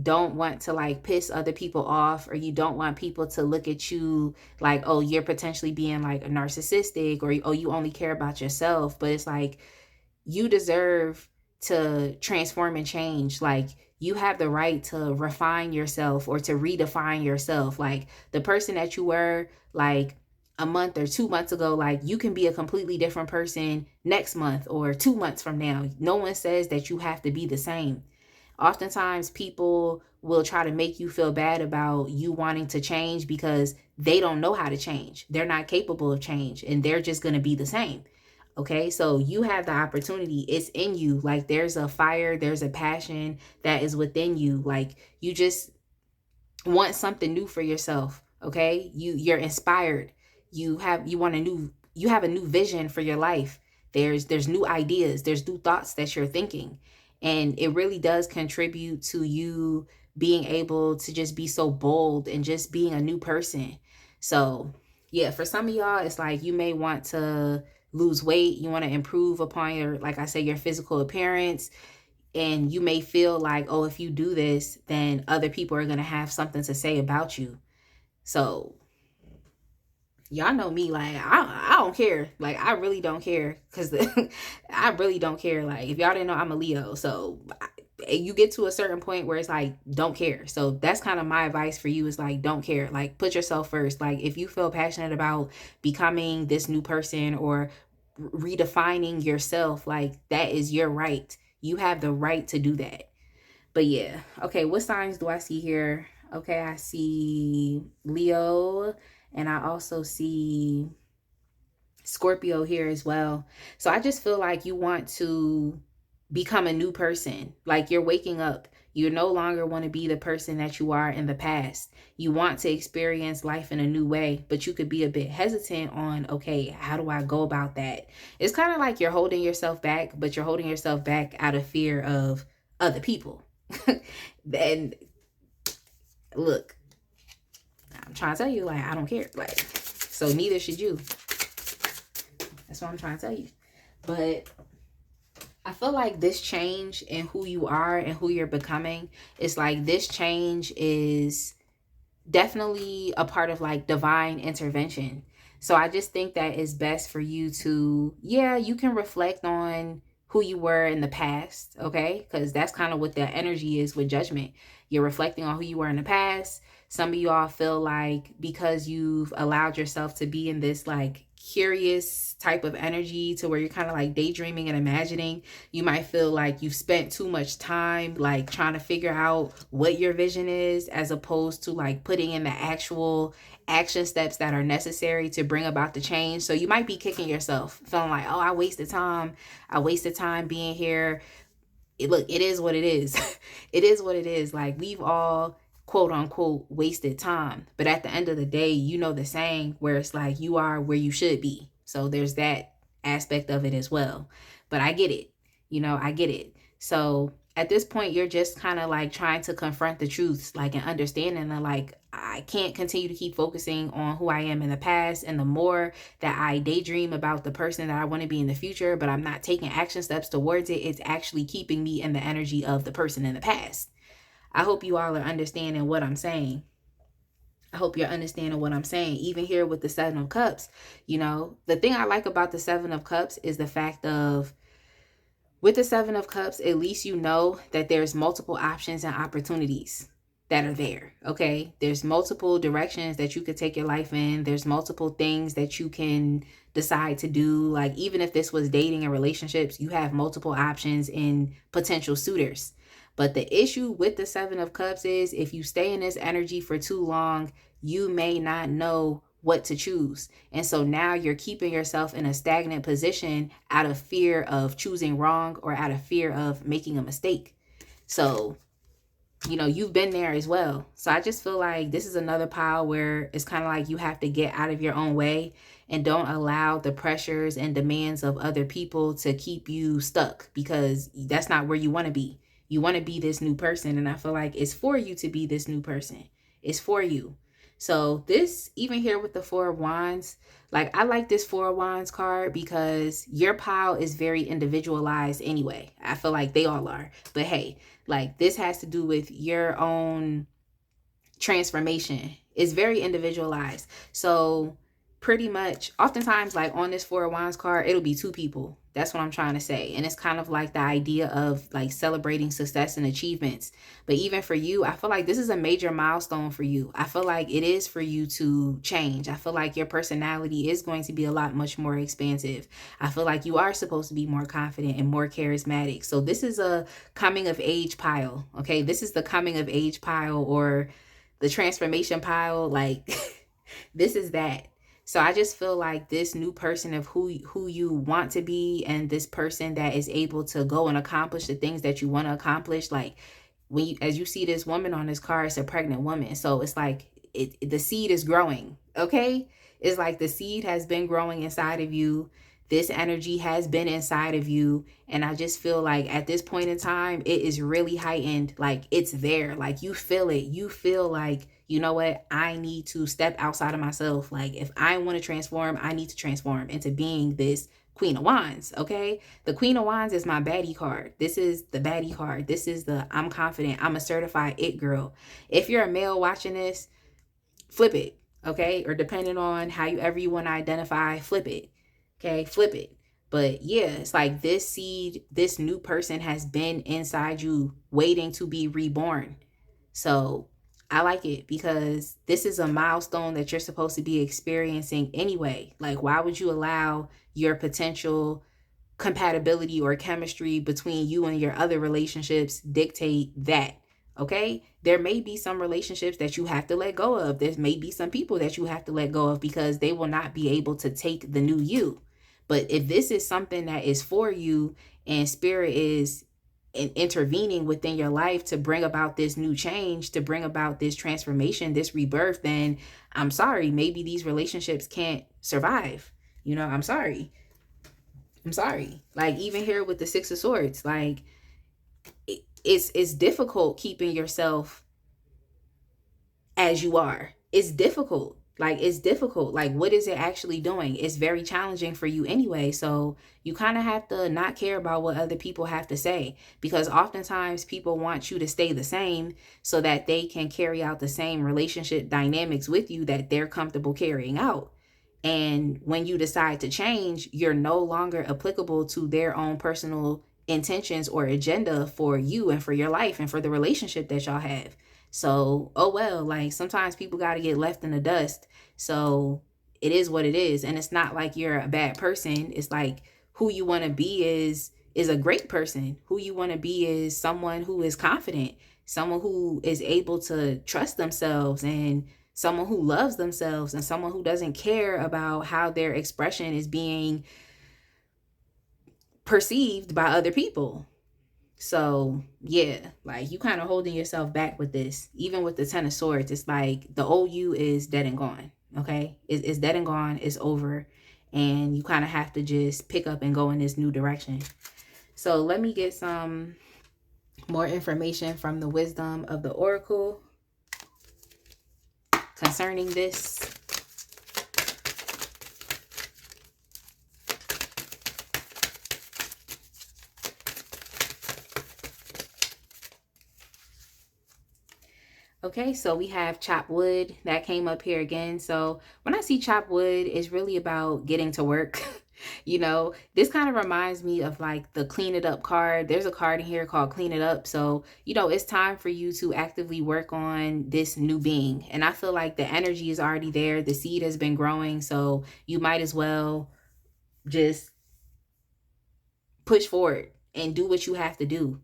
don't want to like piss other people off, or you don't want people to look at you like, oh, you're potentially being like a narcissistic, or oh, you only care about yourself. But it's like you deserve to transform and change. Like you have the right to refine yourself or to redefine yourself. Like the person that you were like a month or 2 months ago, like you can be a completely different person next month or 2 months from now. No one says that you have to be the same. Oftentimes people will try to make you feel bad about you wanting to change because they don't know how to change. They're not capable of change, and they're just going to be the same. Okay, so you have the opportunity. It's in you. Like there's a fire, there's a passion that is within you. Like you just want something new for yourself. Okay, you're inspired. You have a new vision for your life. There's new ideas, there's new thoughts that you're thinking, and it really does contribute to you being able to just be so bold and just being a new person. So yeah, for some of y'all, it's like you may want to lose weight, you want to improve upon your, like I said, your physical appearance. And you may feel like, oh, if you do this, then other people are going to have something to say about you. So y'all know me, like I don't care. Like I really don't care, because I really don't care. Like if y'all didn't know, I'm a Leo. So you get to a certain point where it's like, don't care. So that's kind of my advice for you, is like, don't care. Like put yourself first. Like if you feel passionate about becoming this new person or redefining yourself, like that is your right. You have the right to do that. But yeah, okay, what signs do I see here? Okay, I see Leo, and I also see Scorpio here as well. So I just feel like you want to become a new person. Like you're waking up. You no longer want to be the person that you are in the past. You want to experience life in a new way, but you could be a bit hesitant on, okay, how do I go about that? It's kind of like you're holding yourself back, but you're holding yourself back out of fear of other people. And look, I'm trying to tell you, like, I don't care. Like, so neither should you. That's what I'm trying to tell you. But I feel like this change in who you are and who you're becoming, it's like this change is definitely a part of like divine intervention. So I just think that it's best for you to, yeah, you can reflect on who you were in the past, okay? Because that's kind of what the energy is with judgment. You're reflecting on who you were in the past. Some of y'all feel like because you've allowed yourself to be in this like curious type of energy to where you're kind of like daydreaming and imagining. You might feel like you've spent too much time like trying to figure out what your vision is, as opposed to like putting in the actual action steps that are necessary to bring about the change. So you might be kicking yourself, feeling like, oh, I wasted time. I wasted time being here. Look, it is what it is. It is what it is. Like, we've all quote unquote wasted time, but at the end of the day, you know the saying where it's like, you are where you should be. So there's that aspect of it as well. But I get it. I get it. So at this point, you're just kind of like trying to confront the truths, like, and understanding that, like, I can't continue to keep focusing on who I am in the past. And the more that I daydream about the person that I want to be in the future, but I'm not taking action steps towards it, it's actually keeping me in the energy of the person in the past. I hope you all are understanding what I'm saying. I hope you're understanding what I'm saying. Even here with the Seven of Cups, the thing I like about the Seven of Cups is the fact of, with the Seven of Cups, at least you know that there's multiple options and opportunities that are there, okay? There's multiple directions that you could take your life in. There's multiple things that you can decide to do. Like, even if this was dating and relationships, you have multiple options in potential suitors. But the issue with the Seven of Cups is, if you stay in this energy for too long, you may not know what to choose. And so now you're keeping yourself in a stagnant position out of fear of choosing wrong, or out of fear of making a mistake. So, you've been there as well. So I just feel like this is another pile where it's kind of like you have to get out of your own way and don't allow the pressures and demands of other people to keep you stuck, because that's not where you want to be. You want to be this new person. And I feel like it's for you to be this new person. It's for you. So this, even here with the Four of Wands, like, I like this Four of Wands card because your pile is very individualized anyway. I feel like they all are. But hey, like, this has to do with your own transformation. It's very individualized. So pretty much, oftentimes, like, on this Four of Wands card, it'll be two people. That's what I'm trying to say. And it's kind of like the idea of like celebrating success and achievements. But even for you, I feel like this is a major milestone for you. I feel like it is for you to change. I feel like your personality is going to be a lot much more expansive. I feel like you are supposed to be more confident and more charismatic. So this is a coming of age pile. Okay. This is the coming of age pile, or the transformation pile. Like, this is that. So I just feel like this new person of who you want to be, and this person that is able to go and accomplish the things that you want to accomplish. Like, as you see this woman on this card, it's a pregnant woman. So it's like the seed is growing. Okay. It's like the seed has been growing inside of you. This energy has been inside of you. And I just feel like at this point in time, it is really heightened. Like, it's there. Like, you feel it. You feel like, you know what? I need to step outside of myself. Like, if I want to transform, I need to transform into being this Queen of Wands. Okay. The Queen of Wands is my baddie card. This is the baddie card. This is the I'm confident. I'm a certified it girl. If you're a male watching this, flip it. Okay. Or depending on however you want to identify, flip it. Okay, flip it. But yeah, it's like this seed, this new person has been inside you waiting to be reborn. So I like it because this is a milestone that you're supposed to be experiencing anyway. Like, why would you allow your potential compatibility or chemistry between you and your other relationships dictate that? Okay, there may be some relationships that you have to let go of. There may be some people that you have to let go of because they will not be able to take the new you. But if this is something that is for you, and spirit is intervening within your life to bring about this new change, to bring about this transformation, this rebirth, then I'm sorry, maybe these relationships can't survive. I'm sorry. I'm sorry. Like, even here with the Six of Swords, like, it's difficult keeping yourself as you are. It's difficult. Like, it's difficult. Like, what is it actually doing? It's very challenging for you anyway. So you kind of have to not care about what other people have to say, because oftentimes people want you to stay the same so that they can carry out the same relationship dynamics with you that they're comfortable carrying out. And when you decide to change, you're no longer applicable to their own personal intentions or agenda for you and for your life and for the relationship that y'all have. So, oh well, like, sometimes people got to get left in the dust. So it is what it is. And it's not like you're a bad person. It's like who you want to be is a great person. Who you want to be is someone who is confident, someone who is able to trust themselves, and someone who loves themselves, and someone who doesn't care about how their expression is being perceived by other people. So yeah, like you kind of holding yourself back with this. Even with the Ten of Swords, it's like the old you is dead and gone. Okay, it's dead and gone. It's over, and you kind of have to just pick up and go in this new direction. So let me get some more information from the wisdom of the Oracle concerning this. Okay, so we have chop wood that came up here again. So when I see chop wood, it's really about getting to work. You know, this kind of reminds me of like the clean it up card. There's a card in here called clean it up. So, you know, it's time for you to actively work on this new being. And I feel like the energy is already there. The seed has been growing. So you might as well just push forward and do what you have to do.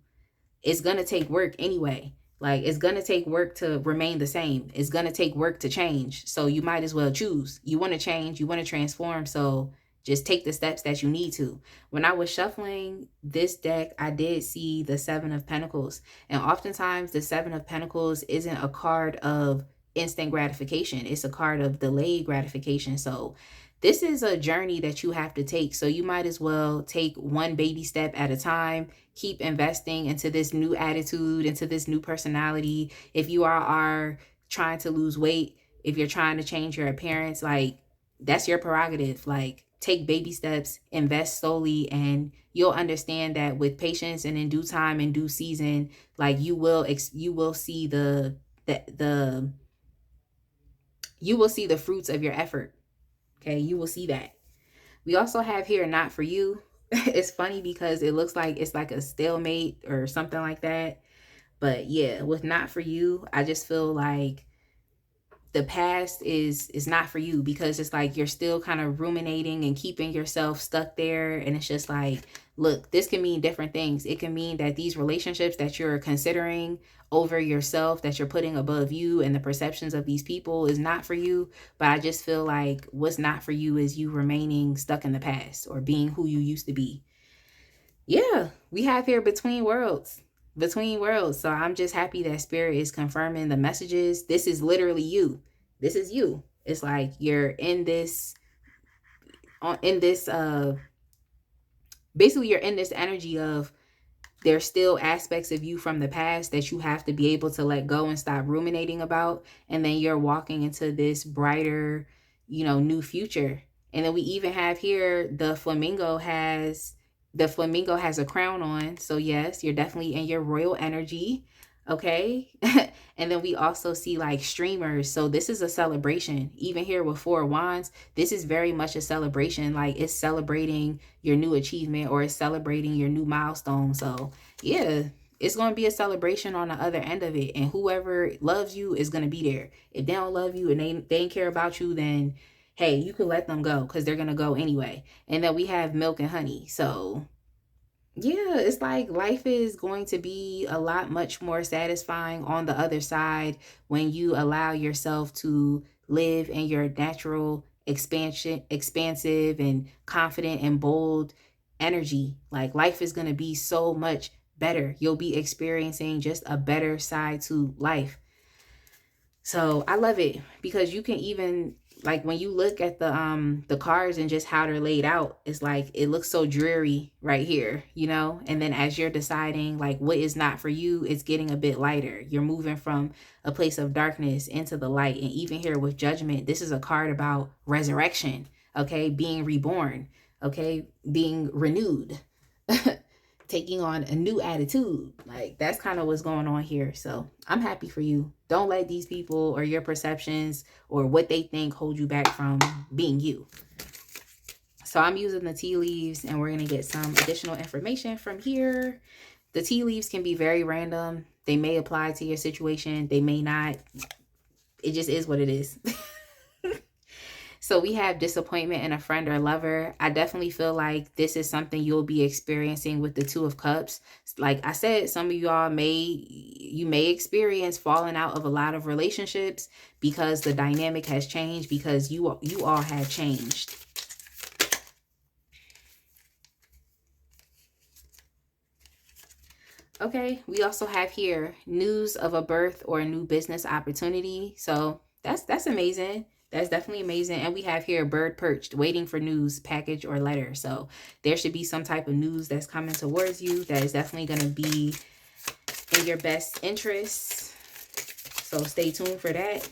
It's going to take work anyway. Like, it's going to take work to remain the same. It's going to take work to change. So you might as well choose. You want to change, you want to transform. So just take the steps that you need to. When I was shuffling this deck, I did see the Seven of Pentacles. And oftentimes the Seven of Pentacles isn't a card of instant gratification. It's a card of delayed gratification. So this is a journey that you have to take. So you might as well take one baby step at a time. Keep investing into this new attitude, into this new personality. If you are trying to lose weight, if you're trying to change your appearance, like that's your prerogative. Like take baby steps, invest slowly, and you'll understand that with patience and in due time, in due season, like you will see the you will see the fruits of your effort. Okay, you will see that. We also have here not for you. It's funny because it looks like it's like a stalemate or something like that. But yeah, with not for you, I just feel like the past is not for you, because it's like you're still kind of ruminating and keeping yourself stuck there. And it's just like, look, this can mean different things. It can mean that these relationships that you're considering over yourself, that you're putting above you and the perceptions of these people, is not for you. But I just feel like what's not for you is you remaining stuck in the past or being who you used to be. Yeah, we have here between worlds. Between worlds. So I'm just happy that Spirit is confirming the messages. This is literally you. This is you. It's like you're in this basically you're in this energy of there's still aspects of you from the past that you have to be able to let go and stop ruminating about. And then you're walking into this brighter, you know, new future. And then we even have here the flamingo has a crown on. So yes, you're definitely in your royal energy. Okay. And then we also see like streamers. So this is a celebration. Even here with Four of Wands, this is very much a celebration. Like it's celebrating your new achievement, or it's celebrating your new milestone. So yeah, it's going to be a celebration on the other end of it. And whoever loves you is going to be there. If they don't love you and they ain't care about you, then hey, you can let them go, because they're going to go anyway. And then we have milk and honey. So yeah, it's like life is going to be a lot much more satisfying on the other side when you allow yourself to live in your natural expansive and confident and bold energy. Like life is going to be so much better. You'll be experiencing just a better side to life. So I love it, because you can even, like, when you look at the cards and just how they're laid out, it's like it looks so dreary right here, you know. And then as you're deciding like what is not for you, it's getting a bit lighter. You're moving from a place of darkness into the light. And even here with Judgment, this is a card about resurrection. Okay, being reborn. Okay, being renewed. Taking on a new attitude. Like that's kind of what's going on here. So I'm happy for you. Don't let these people or your perceptions or what they think hold you back from being you. So I'm using the tea leaves, and we're going to get some additional information from here. The tea leaves can be very random. They may apply to your situation. They may not. It just is what it is. So we have disappointment in a friend or lover. I definitely feel like this is something you'll be experiencing with the Two of Cups. Like I said, some of y'all may experience falling out of a lot of relationships because the dynamic has changed, because you all have changed. Okay, we also have here news of a birth or a new business opportunity. So that's amazing. That's definitely amazing. And we have here bird perched, waiting for news, package, or letter. So there should be some type of news that's coming towards you that is definitely going to be in your best interest. So stay tuned for that.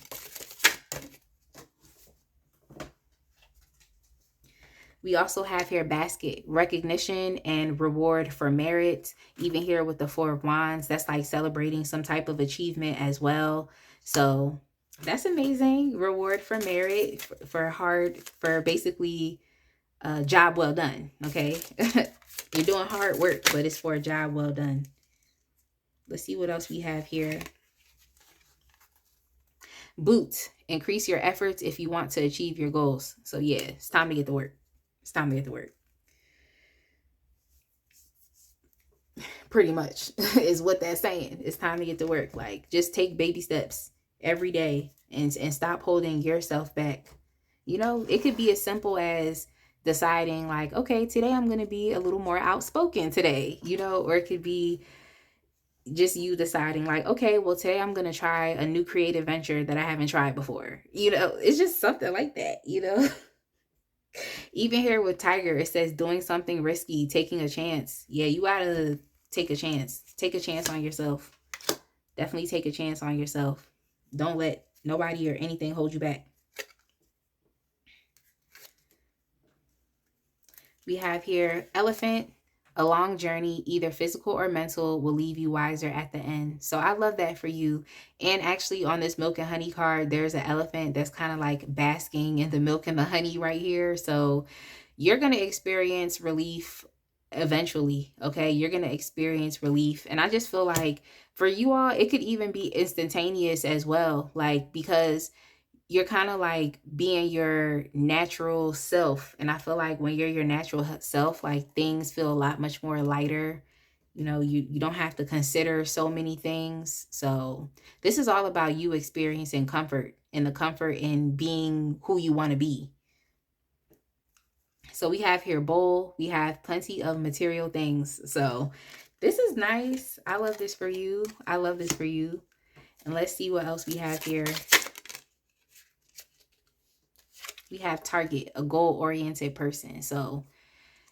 We also have here basket, recognition and reward for merit. Even here with the Four of Wands, that's like celebrating some type of achievement as well. So that's amazing. Reward for merit, for basically a job well done. Okay. You're doing hard work, but it's for a job well done. Let's see what else we have here. Boots, increase your efforts if you want to achieve your goals. So yeah, it's time to get to work. It's time to get to work. Pretty much is what that's saying. It's time to get to work. Like, just take baby steps every day and stop holding yourself back. You know, it could be as simple as deciding like, okay, today I'm going to be a little more outspoken today, you know, or it could be just you deciding like, okay, well, today I'm going to try a new creative venture that I haven't tried before. You know, it's just something like that, you know. Even here with Tiger, it says doing something risky, taking a chance. Yeah, you gotta take a chance. Take a chance on yourself. Definitely take a chance on yourself. Don't let nobody or anything hold you back. We have here elephant. A long journey, either physical or mental, will leave you wiser at the end. So I love that for you. And actually on this milk and honey card, there's an elephant that's kind of like basking in the milk and the honey right here. So you're going to experience relief eventually. Okay. You're going to experience relief. And I just feel like for you all, it could even be instantaneous as well. Like, because you're kind of like being your natural self. And I feel like when you're your natural self, like things feel a lot much more lighter. You know, you don't have to consider so many things. So this is all about you experiencing comfort, and the comfort in being who you want to be. So we have here bowl, we have plenty of material things. So this is nice. I love this for you. I love this for you. And let's see what else we have here. We have target, a goal-oriented person. So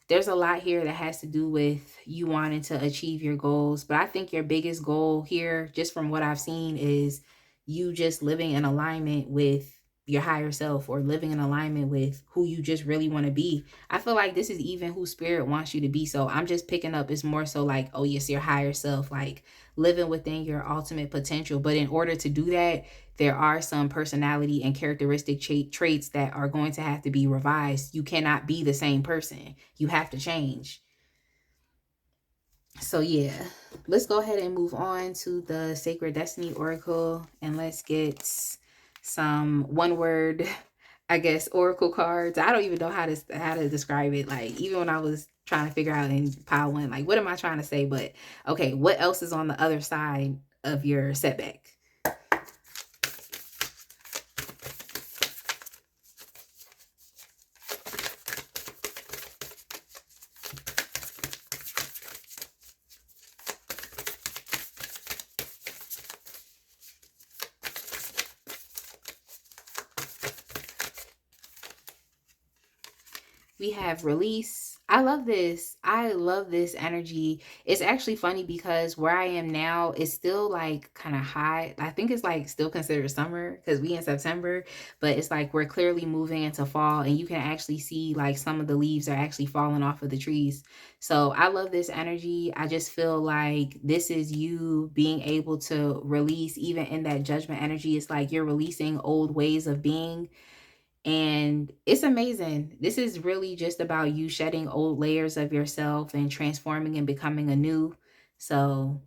there's a lot here that has to do with you wanting to achieve your goals. But I think your biggest goal here, just from what I've seen, is you just living in alignment with your higher self, or living in alignment with who you just really want to be. I feel like this is even who spirit wants you to be. So I'm just picking up, it's more so like, oh yes, your higher self, like living within your ultimate potential. But in order to do that, there are some personality and characteristic traits that are going to have to be revised. You cannot be the same person. You have to change. So yeah, let's go ahead and move on to the Sacred Destiny Oracle, and let's get some one word, I guess, oracle cards. I don't even know how to describe it. Like, even when I was trying to figure out in pile one, like, what am I trying to say? But okay, what else is on the other side of your setback? We have release. I love this. I love this energy. It's actually funny because where I am now is still like kind of hot. I think it's like still considered summer because we in September, but it's like we're clearly moving into fall, and you can actually see like some of the leaves are actually falling off of the trees. So I love this energy. I just feel like this is you being able to release, even in that judgment energy. It's like you're releasing old ways of being, and it's amazing. This is really just about you shedding old layers of yourself and transforming and becoming anew. So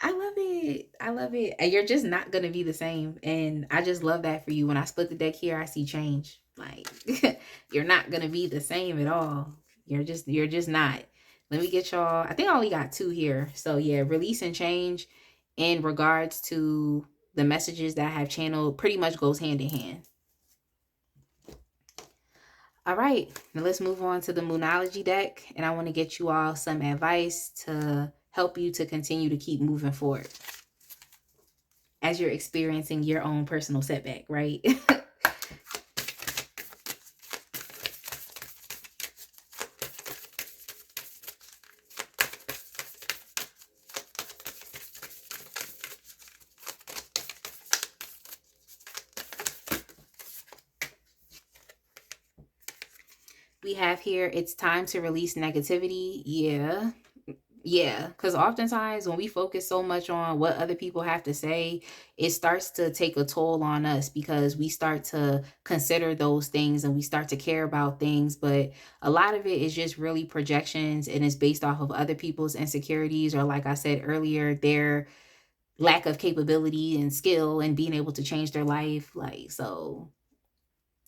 I love it. I love it. And you're just not going to be the same. And I just love that for you. When I split the deck here, I see change. Like, you're not gonna be the same at all. You're just not. Let me get y'all. I think I only got two here. So yeah, release and change in regards to the messages that I have channeled pretty much goes hand in hand. All right, now let's move on to the Moonology deck, and I want to get you all some advice to help you to continue to keep moving forward as you're experiencing your own personal setback, right? We have here, it's time to release negativity. Yeah, because oftentimes when we focus so much on what other people have to say, it starts to take a toll on us because we start to consider those things and we start to care about things. But a lot of it is just really projections and it's based off of other people's insecurities, or like I said earlier, their lack of capability and skill and being able to change their life. Like, so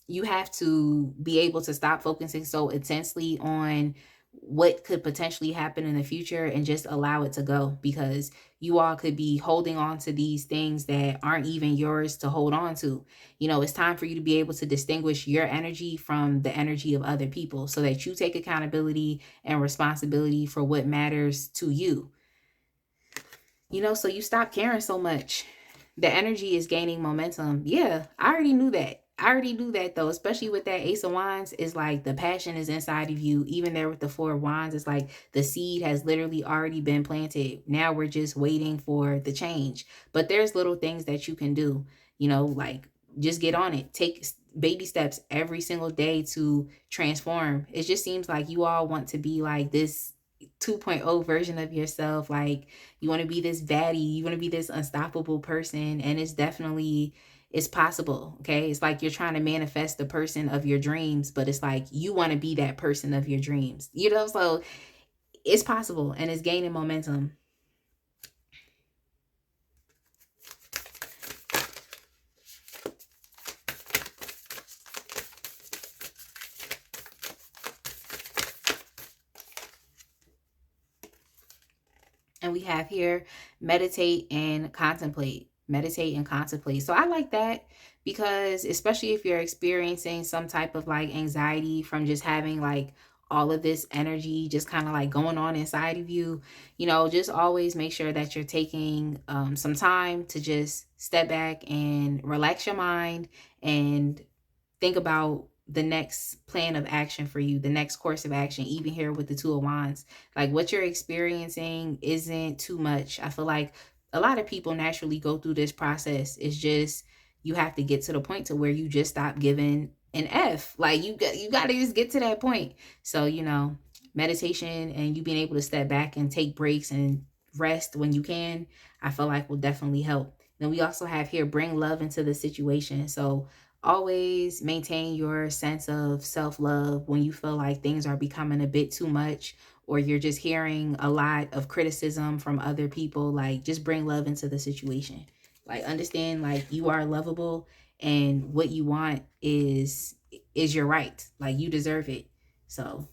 you have to be able to stop focusing so intensely on what could potentially happen in the future and just allow it to go, because you all could be holding on to these things that aren't even yours to hold on to. You know, it's time for you to be able to distinguish your energy from the energy of other people so that you take accountability and responsibility for what matters to you. You know, so you stop caring so much. The energy is gaining momentum. Yeah, I already knew that. I already knew that though, especially with that Ace of Wands. Is like the passion is inside of you. Even there with the Four of Wands, it's like the seed has literally already been planted. Now we're just waiting for the change. But there's little things that you can do, you know, like just get on it. Take baby steps every single day to transform. It just seems like you all want to be like this 2.0 version of yourself. Like, you want to be this baddie, you want to be this unstoppable person, and it's possible. Okay, it's like you're trying to manifest the person of your dreams, but it's like you want to be that person of your dreams, you know. So it's possible and it's gaining momentum. And we have here, meditate and contemplate. Meditate and contemplate. So I like that, because especially if you're experiencing some type of like anxiety from just having like all of this energy just kind of like going on inside of you, you know, just always make sure that you're taking some time to just step back and relax your mind and think about the next plan of action for you, the next course of action. Even here with the Two of Wands, like what you're experiencing isn't too much. I feel like a lot of people naturally go through this process. It's just you have to get to the point to where you just stop giving an F. Like you got to just get to that point. So, you know, meditation and you being able to step back and take breaks and rest when you can, I feel like will definitely help. Then we also have here, bring love into the situation. So always maintain your sense of self-love when you feel like things are becoming a bit too much, or you're just hearing a lot of criticism from other people. Like, just bring love into the situation. Like, understand like you are lovable and what you want is your right. Like, you deserve it. So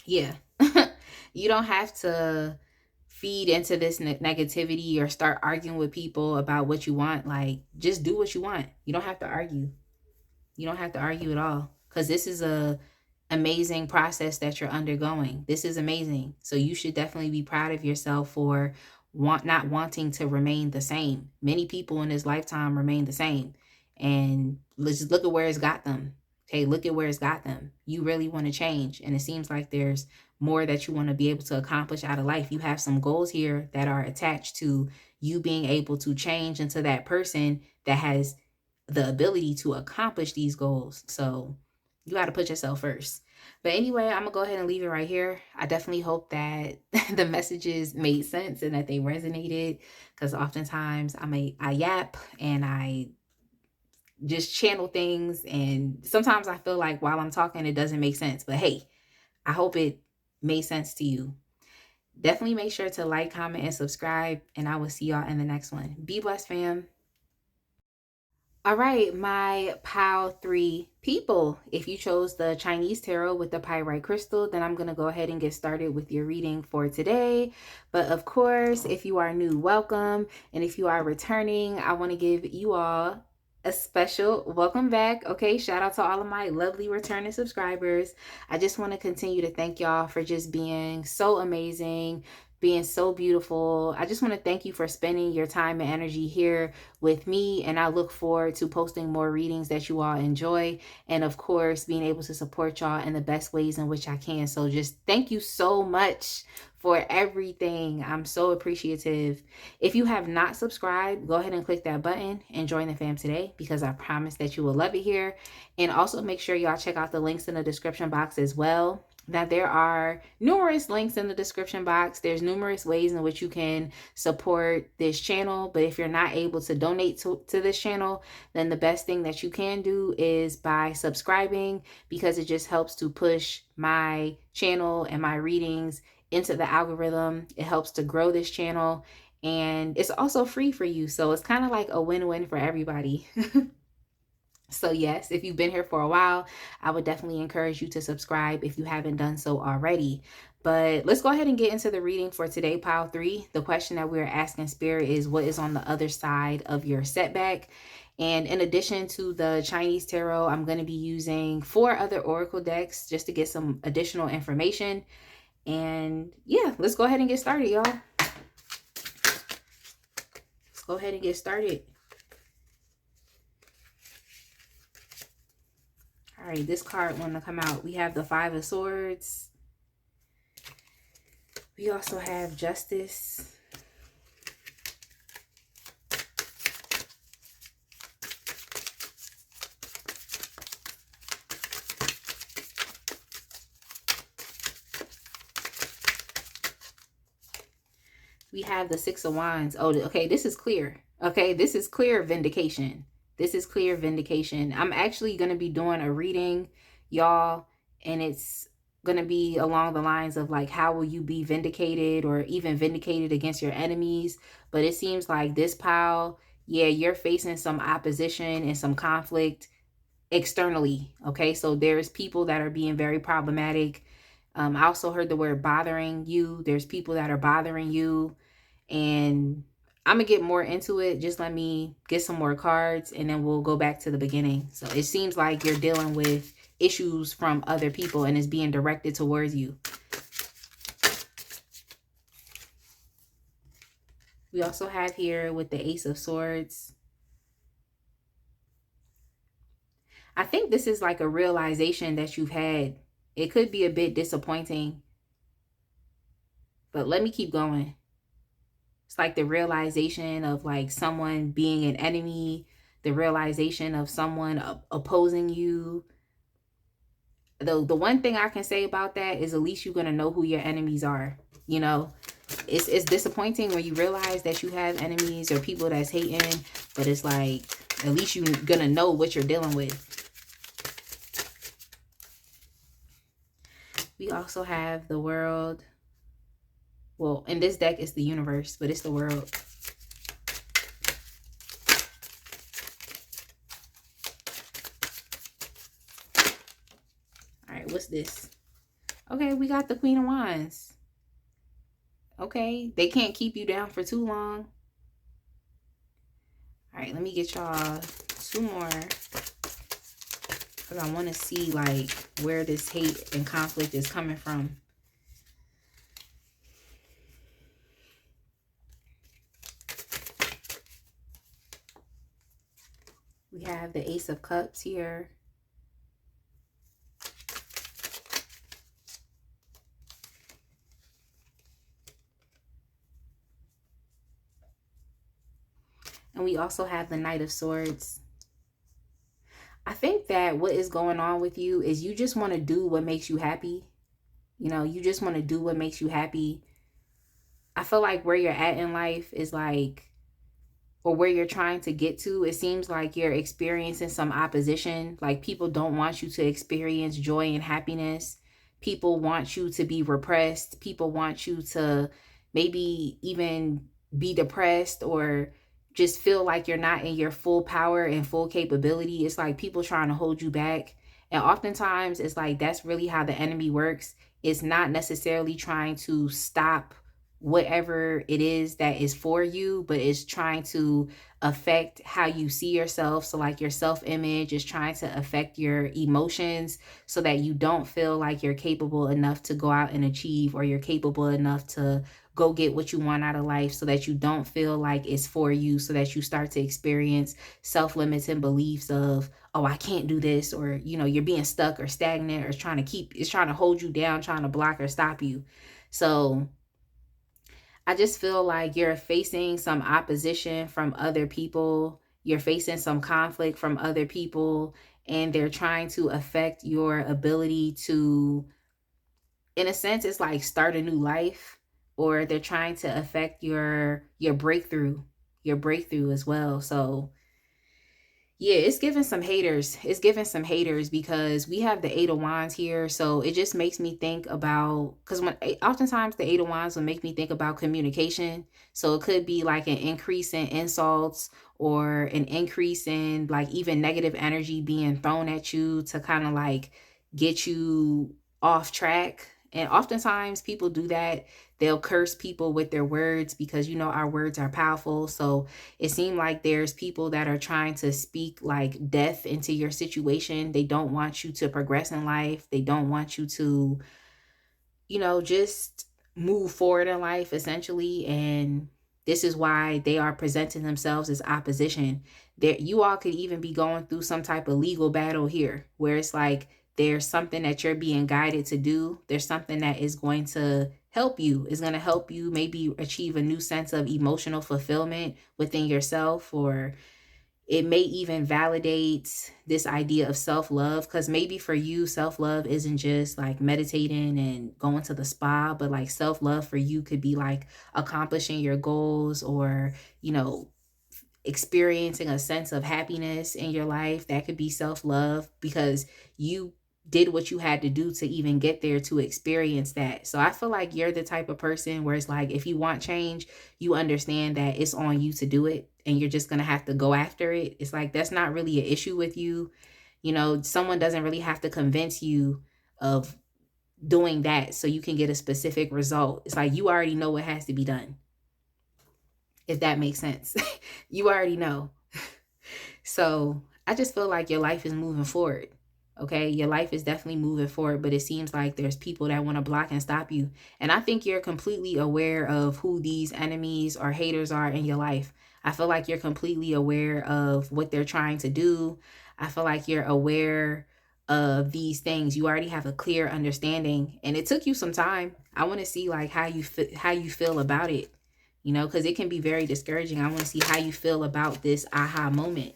yeah. You don't have to feed into this negativity or start arguing with people about what you want. Like, just do what you want. You don't have to argue. You don't have to argue at all, because this is a amazing process that you're undergoing. This is amazing. So you should definitely be proud of yourself for not wanting to remain the same. Many people in this lifetime remain the same, and let's just look at where it's got them. Okay, look at where it's got them. You really want to change, and it seems like there's more that you want to be able to accomplish out of life. You have some goals here that are attached to you being able to change into that person that has the ability to accomplish these goals. So you got to put yourself first. But anyway, I'm gonna go ahead and leave it right here. I definitely hope that the messages made sense and that they resonated, because oftentimes I yap and I just channel things, and sometimes I feel like while I'm talking it doesn't make sense. But hey, I hope it made sense to you. Definitely make sure to like, comment, and subscribe, and I will see y'all in the next one. Be blessed, fam. All right, my pile 3 people. If you chose the Chinese tarot with the pyrite crystal, then I'm going to go ahead and get started with your reading for today. But of course, if you are new, welcome. And if you are returning, I want to give you all a special welcome back. Okay, shout out to all of my lovely returning subscribers. I just want to continue to thank y'all for just being so amazing, being so beautiful. I just want to thank you for spending your time and energy here with me, and I look forward to posting more readings that you all enjoy, and of course being able to support y'all in the best ways in which I can. So just thank you so much for everything. I'm so appreciative. If you have not subscribed, go ahead and click that button and join the fam today, because I promise that you will love it here. And also make sure y'all check out the links in the description box as well. Now, there are numerous links in the description box. There's numerous ways in which you can support this channel. But if you're not able to donate to this channel, then the best thing that you can do is by subscribing, because it just helps to push my channel and my readings into the algorithm. It helps to grow this channel, and it's also free for you. So it's kind of like a win-win for everybody. So yes, if you've been here for a while, I would definitely encourage you to subscribe if you haven't done so already. But let's go ahead and get into the reading for today, pile 3. The question that we're asking Spirit is, what is on the other side of your setback? And in addition to the Chinese tarot, I'm going to be using 4 other oracle decks just to get some additional information. And yeah, let's go ahead and get started, y'all. Let's go ahead and get started. All right, this card want to come out. We have the 5 of Swords. We also have Justice. We have the 6 of Wands. Oh, okay, this is clear. Okay, this is clear vindication. This is clear vindication. I'm actually going to be doing a reading, y'all, and it's going to be along the lines of like, how will you be vindicated, or even vindicated against your enemies? But it seems like this pile, yeah, you're facing some opposition and some conflict externally. Okay, so there's people that are being very problematic. I also heard the word bothering you. There's people that are bothering you, and I'm gonna get more into it. Just let me get some more cards and then we'll go back to the beginning. So it seems like you're dealing with issues from other people and it's being directed towards you. We also have here with the Ace of Swords. I think this is like a realization that you've had. It could be a bit disappointing, but let me keep going. It's like the realization of like someone being an enemy, the realization of someone opposing you. The one thing I can say about that is at least you're going to know who your enemies are. You know, it's disappointing when you realize that you have enemies or people that's hating, but it's like at least you're going to know what you're dealing with. We also have the World. Well, in this deck, it's the Universe, but it's the World. All right, what's this? Okay, we got the Queen of Wands. Okay, they can't keep you down for too long. All right, let me get y'all 2 more, because I want to see like where this hate and conflict is coming from. We have the Ace of Cups here. And we also have the Knight of Swords. I think that what is going on with you is you just want to do what makes you happy. You know, you just want to do what makes you happy. I feel like where you're at in life is like, or where you're trying to get to, it seems like you're experiencing some opposition. Like people don't want you to experience joy and happiness. People want you to be repressed. People want you to maybe even be depressed, or just feel like you're not in your full power and full capability. It's like people trying to hold you back. And oftentimes it's like that's really how the enemy works. It's not necessarily trying to stop whatever it is that is for you, but it's trying to affect how you see yourself. So like your self-image is trying to affect your emotions so that you don't feel like you're capable enough to go out and achieve, or you're capable enough to go get what you want out of life, so that you don't feel like it's for you, so that you start to experience self-limiting beliefs of, oh, I can't do this, or you're being stuck or stagnant, or it's trying to hold you down, trying to block or stop you. So I just feel like you're facing some opposition from other people. You're facing some conflict from other people, and they're trying to affect your ability to, in a sense, it's like start a new life, or they're trying to affect your breakthrough, as well. So yeah, it's giving some haters. It's giving some haters because we have the Eight of Wands here. So it just makes me think about, because oftentimes the Eight of Wands will make me think about communication. So it could be like an increase in insults, or an increase in like even negative energy being thrown at you to kind of like get you off track. And oftentimes people do that. They'll curse people with their words because our words are powerful. So it seemed like there's people that are trying to speak like death into your situation. They don't want you to progress in life. They don't want you to, just move forward in life, essentially. And this is why they are presenting themselves as opposition. There, you all could even be going through some type of legal battle here, where it's like there's something that you're being guided to do. There's something that is going to help you maybe achieve a new sense of emotional fulfillment within yourself, or it may even validate this idea of self-love, because maybe for you, self-love isn't just like meditating and going to the spa, but like self-love for you could be like accomplishing your goals, or experiencing a sense of happiness in your life. That could be self-love because you did what you had to do to even get there to experience that. So I feel like you're the type of person where it's like, if you want change, you understand that it's on you to do it, and you're just going to have to go after it. It's like that's not really an issue with you. Someone doesn't really have to convince you of doing that so you can get a specific result. It's like you already know what has to be done, if that makes sense. You already know. So I just feel like your life is moving forward. Okay, your life is definitely moving forward, but it seems like there's people that want to block and stop you. And I think you're completely aware of who these enemies or haters are in your life. I feel like you're completely aware of what they're trying to do. I feel like you're aware of these things. You already have a clear understanding, and it took you some time. I want to see like how you feel about it, because it can be very discouraging. I want to see how you feel about this aha moment.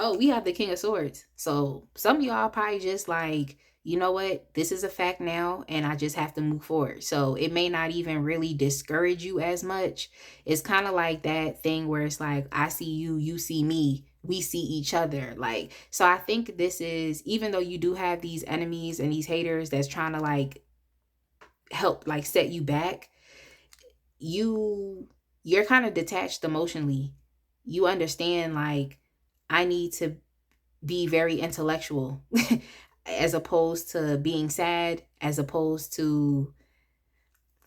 Oh, we have the King of Swords. So some of y'all probably just like, you know what? This is a fact now, and I just have to move forward. So it may not even really discourage you as much. It's kind of like that thing where it's like, I see you, you see me, we see each other. Like, so I think this is, even though you do have these enemies and these haters that's trying to like help like set you back, you're kind of detached emotionally. You understand like, I need to be very intellectual as opposed to being sad, as opposed to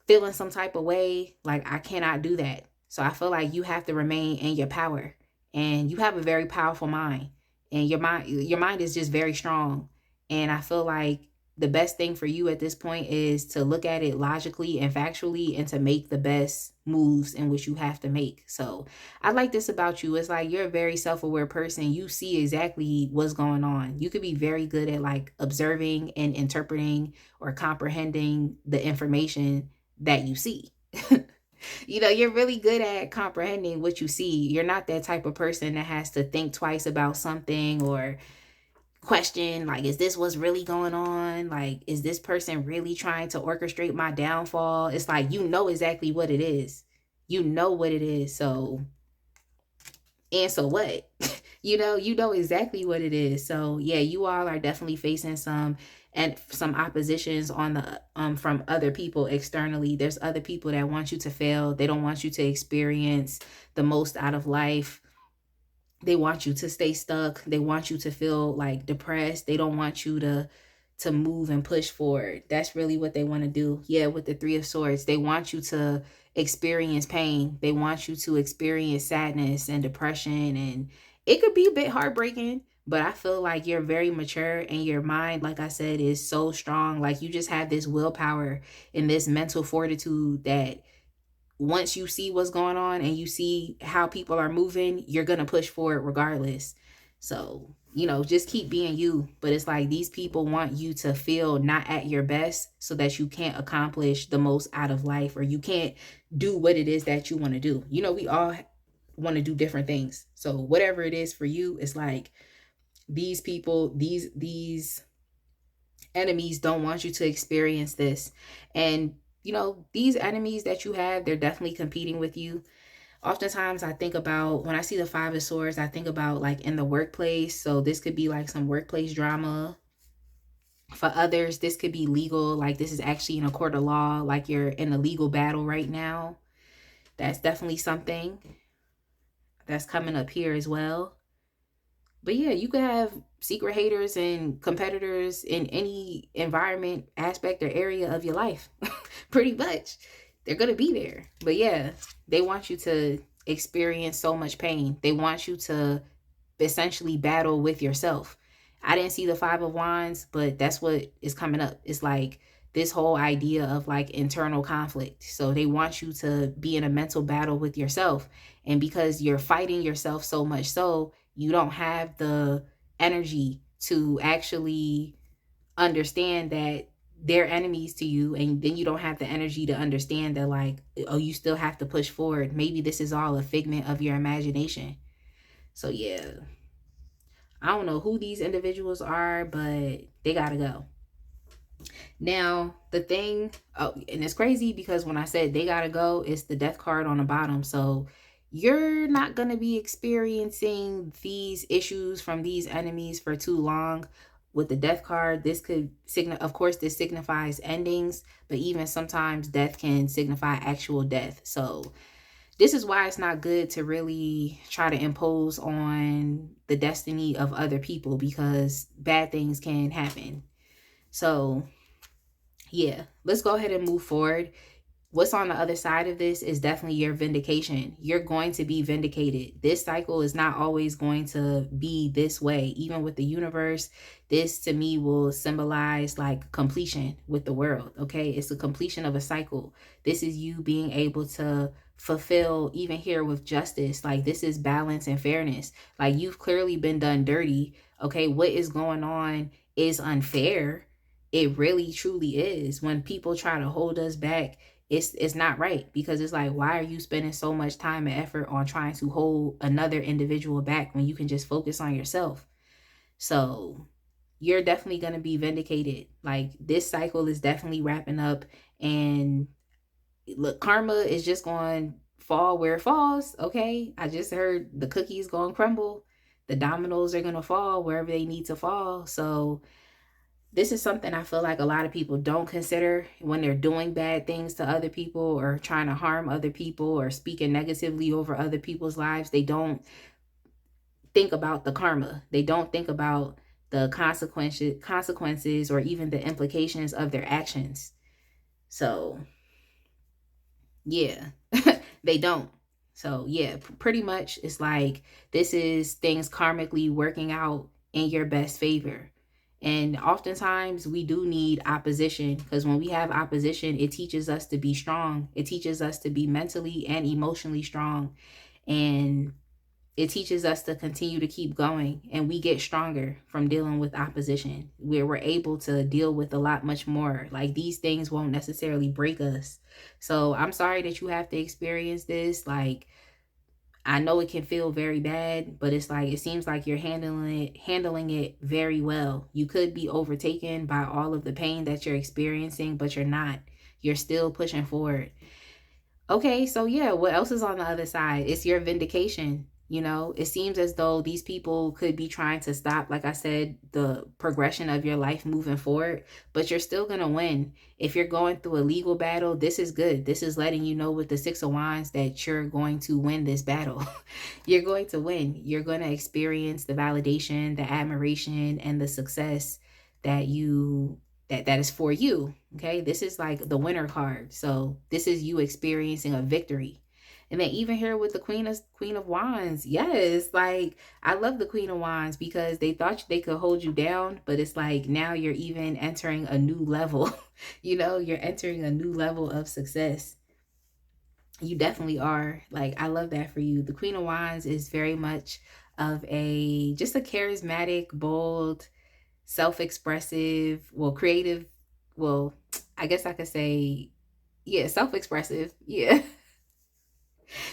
feeling some type of way. Like, I cannot do that. So I feel like you have to remain in your power, and you have a very powerful mind, and your mind is just very strong. And I feel like the best thing for you at this point is to look at it logically and factually, and to make the best moves in which you have to make. So I like this about you. It's like you're a very self-aware person. You see exactly what's going on. You could be very good at like observing and interpreting or comprehending the information that you see. You're really good at comprehending what you see. You're not that type of person that has to think twice about something, or question like, is this what's really going on? Like, is this person really trying to orchestrate my downfall? It's like, exactly what it is. You know what it is. So, and so what? You know exactly what it is. So yeah, you all are definitely facing some oppositions on the from other people externally. There's other people that want you to fail. They don't want you to experience the most out of life. They want you to stay stuck. They want you to feel like depressed. They don't want you to move and push forward. That's really what they want to do. Yeah, with the Three of Swords, they want you to experience pain. They want you to experience sadness and depression, and it could be a bit heartbreaking, but I feel like you're very mature and your mind, like I said, is so strong. Like you just have this willpower and this mental fortitude that once you see what's going on and you see how people are moving, you're going to push forward regardless. So, just keep being you. But it's like these people want you to feel not at your best so that you can't accomplish the most out of life, or you can't do what it is that you want to do. We all want to do different things. So, whatever it is for you, it's like these people, these enemies don't want you to experience this. And these enemies that you have, they're definitely competing with you. Oftentimes I think about, when I see the Five of Swords, I think about like in the workplace. So this could be like some workplace drama. For others, this could be legal, like this is actually in a court of law, like you're in a legal battle right now. That's definitely something that's coming up here as well. But yeah, you could have secret haters and competitors in any environment, aspect, or area of your life. Pretty much. They're going to be there. But yeah, they want you to experience so much pain. They want you to essentially battle with yourself. I didn't see the Five of Wands, but that's what is coming up. It's like this whole idea of like internal conflict. So they want you to be in a mental battle with yourself. And because you're fighting yourself so much so, you don't have the energy to actually understand that they're enemies to you, and then you don't have the energy to understand that, like, oh, you still have to push forward. Maybe this is all a figment of your imagination. So yeah, I don't know who these individuals are, but they gotta go. Now the thing, oh, and it's crazy because when I said they gotta go, it's the death card on the bottom. So you're not gonna be experiencing these issues from these enemies for too long. With the death card, this could of course, this signifies endings, but even sometimes death can signify actual death. So this is why it's not good to really try to impose on the destiny of other people, because bad things can happen. So yeah, let's go ahead and move forward. What's on the other side of this is definitely your vindication. You're going to be vindicated. This cycle is not always going to be this way. Even with the universe, this to me will symbolize like completion with the world. Okay, it's a completion of a cycle. This is you being able to fulfill, even here with justice. Like this is balance and fairness. Like you've clearly been done dirty. Okay, what is going on is unfair. It really truly is. When people try to hold us back, it's not right, because it's like, why are you spending so much time and effort on trying to hold another individual back when you can just focus on yourself? So you're definitely going to be vindicated. Like this cycle is definitely wrapping up, and look, karma is just going to fall where it falls. Okay, I just heard the cookies going to crumble, the dominoes are going to fall wherever they need to fall. So this is something I feel like a lot of people don't consider when they're doing bad things to other people, or trying to harm other people, or speaking negatively over other people's lives. They don't think about the karma. They don't think about the consequences, or even the implications of their actions. So yeah, they don't. So yeah, pretty much it's like this is things karmically working out in your best favor. And oftentimes we do need opposition, because when we have opposition, it teaches us to be strong. It teaches us to be mentally and emotionally strong. And it teaches us to continue to keep going, and we get stronger from dealing with opposition, where we're able to deal with a lot much more. Like these things won't necessarily break us. So I'm sorry that you have to experience this. Like I know it can feel very bad, but it's like it seems like you're handling it very well. You could be overtaken by all of the pain that you're experiencing, but you're not. You're still pushing forward. Okay, so yeah, what else is on the other side? It's your vindication. You know, it seems as though these people could be trying to stop, like I said, the progression of your life moving forward, but you're still going to win. If you're going through a legal battle, this is good. This is letting you know with the Six of Wands that you're going to win this battle. You're going to win. You're going to experience the validation, the admiration, and the success that that is for you. Okay? This is like the winner card. So, this is you experiencing a victory. And then even here with the Queen of Wands, yes, like I love the Queen of Wands because they thought they could hold you down, but it's like now you're even entering a new level. You know, you're entering a new level of success. You definitely are. Like I love that for you. The Queen of Wands is very much of just a charismatic, bold, self-expressive, well, creative, well, I guess I could say, yeah, self-expressive. Yeah.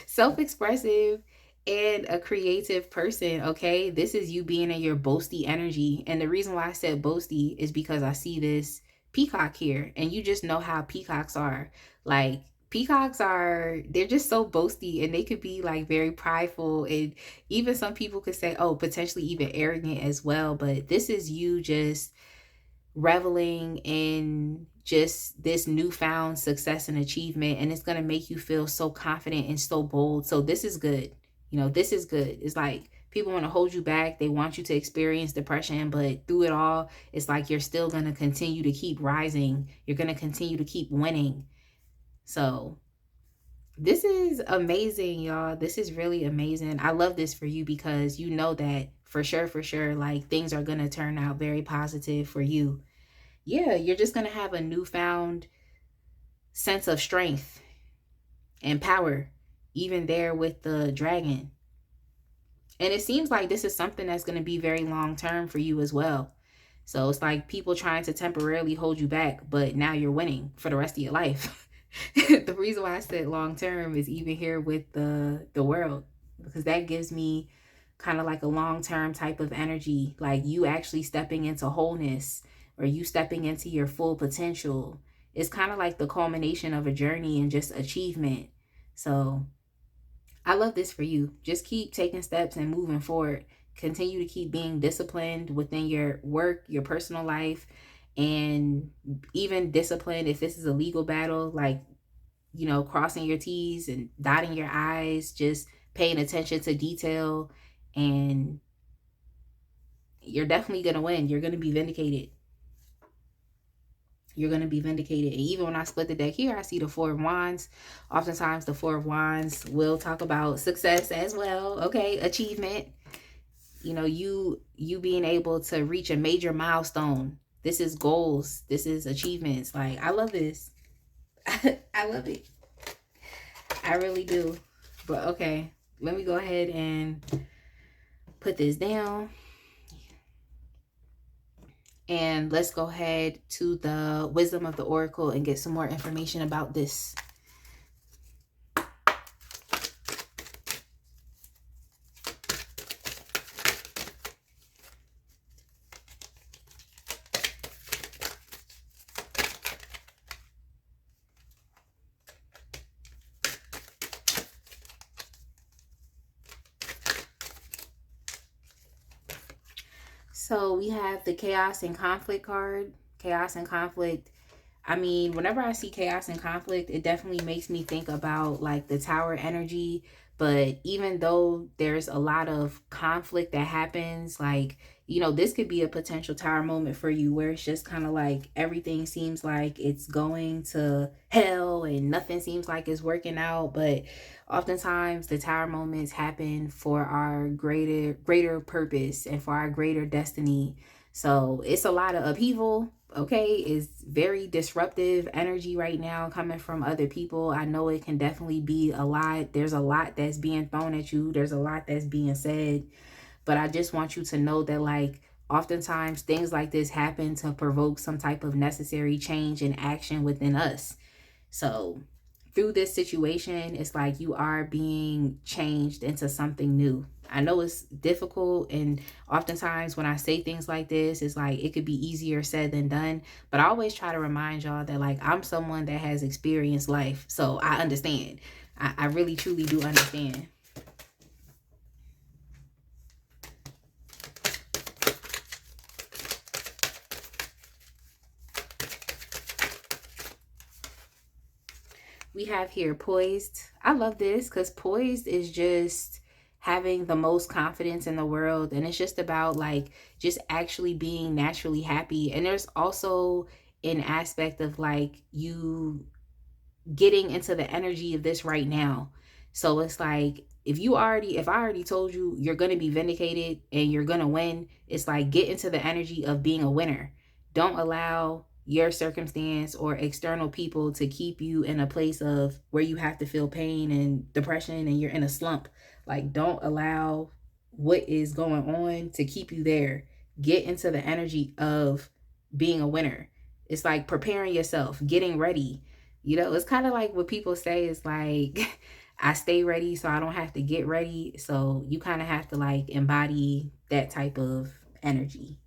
Self-expressive and a creative person. Okay, this is you being in your boasty energy, and the reason why I said boasty is because I see this peacock here, and you just know how peacocks are. Like peacocks are, they're just so boasty, and they could be like very prideful, and even some people could say, oh, potentially even arrogant as well. But this is you just reveling in just this newfound success and achievement, and it's going to make you feel so confident and so bold. So this is good. You know, this is good. It's like people want to hold you back. They want you to experience depression, but through it all, it's like you're still going to continue to keep rising. You're going to continue to keep winning. So this is amazing, y'all. This is really amazing. I love this for you because you know that for sure, like things are going to turn out very positive for you. Yeah, you're just going to have a newfound sense of strength and power, even there with the dragon. And it seems like this is something that's going to be very long term for you as well. So it's like people trying to temporarily hold you back, but now you're winning for the rest of your life. The reason why I said long term is even here with the world, because that gives me kind of like a long term type of energy, like you actually stepping into wholeness or you stepping into your full potential. It's kind of like the culmination of a journey and just achievement. So I love this for you. Just keep taking steps and moving forward. Continue to keep being disciplined within your work, your personal life, and even disciplined if this is a legal battle, like, you know, crossing your T's and dotting your I's, just paying attention to detail. And you're definitely going to win. You're going to be vindicated. You're going to be vindicated. And even when I split the deck here, I see the Four of Wands. Oftentimes the Four of Wands will talk about success as well. Okay, achievement. You know, you being able to reach a major milestone. This is goals. This is achievements. Like, I love this. I love it. I really do. But okay, let me go ahead and put this down. And let's go ahead to the wisdom of the oracle and get some more information about this. So we have the chaos and conflict card. Chaos and conflict. I mean, whenever I see chaos and conflict, it definitely makes me think about like the tower energy. But even though there's a lot of conflict that happens, like, you know, this could be a potential tower moment for you where it's just kind of like everything seems like it's going to hell and nothing seems like it's working out. But oftentimes the tower moments happen for our greater purpose and for our greater destiny. So it's a lot of upheaval. Okay, it's very disruptive energy right now coming from other people. I know it can definitely be a lot. There's a lot that's being thrown at you. There's a lot that's being said. But I just want you to know that, like, oftentimes things like this happen to provoke some type of necessary change and action within us. So through this situation, it's like you are being changed into something new. I know it's difficult, and oftentimes when I say things like this, it's like it could be easier said than done. But I always try to remind y'all that, like, I'm someone that has experienced life, so I understand. I really truly do understand. We have here poised. I love this because poised is just having the most confidence in the world. And it's just about like just actually being naturally happy. And there's also an aspect of like you getting into the energy of this right now. So it's like if I already told you you're going to be vindicated and you're going to win, it's like get into the energy of being a winner. Don't allow your circumstance or external people to keep you in a place of where you have to feel pain and depression and you're in a slump. Like don't allow what is going on to keep you there. Get into the energy of being a winner. It's like preparing yourself, getting ready. It's kind of like what people say is like, I stay ready so I don't have to get ready. So you kind of have to like embody that type of energy.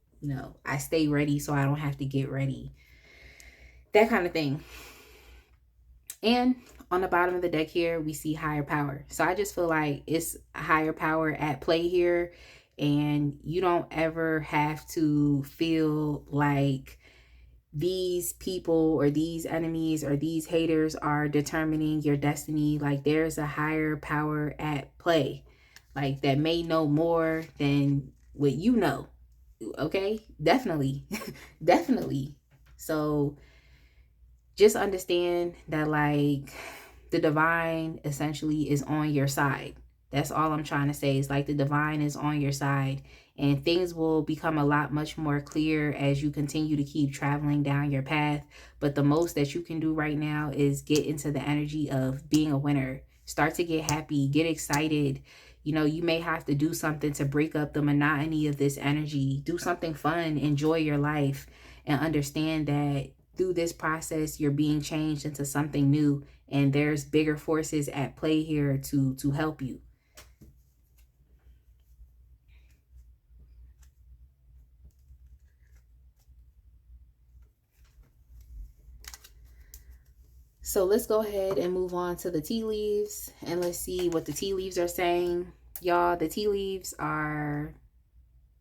I stay ready so I don't have to get ready. That kind of thing. And on the bottom of the deck here, we see higher power. So I just feel like it's a higher power at play here. And you don't ever have to feel like these people or these enemies or these haters are determining your destiny. Like there's a higher power at play, like that may know more than what you know. Okay, definitely. Definitely. So just understand that like the divine essentially is on your side. That's all I'm trying to say is like the divine is on your side, and things will become a lot much more clear as you continue to keep traveling down your path. But the most that you can do right now is get into the energy of being a winner. Start to get happy, get excited. You may have to do something to break up the monotony of this energy. Do something fun, enjoy your life, and understand that through this process you're being changed into something new, and there's bigger forces at play here to help you. So let's go ahead and move on to the tea leaves, and let's see what the tea leaves are saying. Y'all, the tea leaves are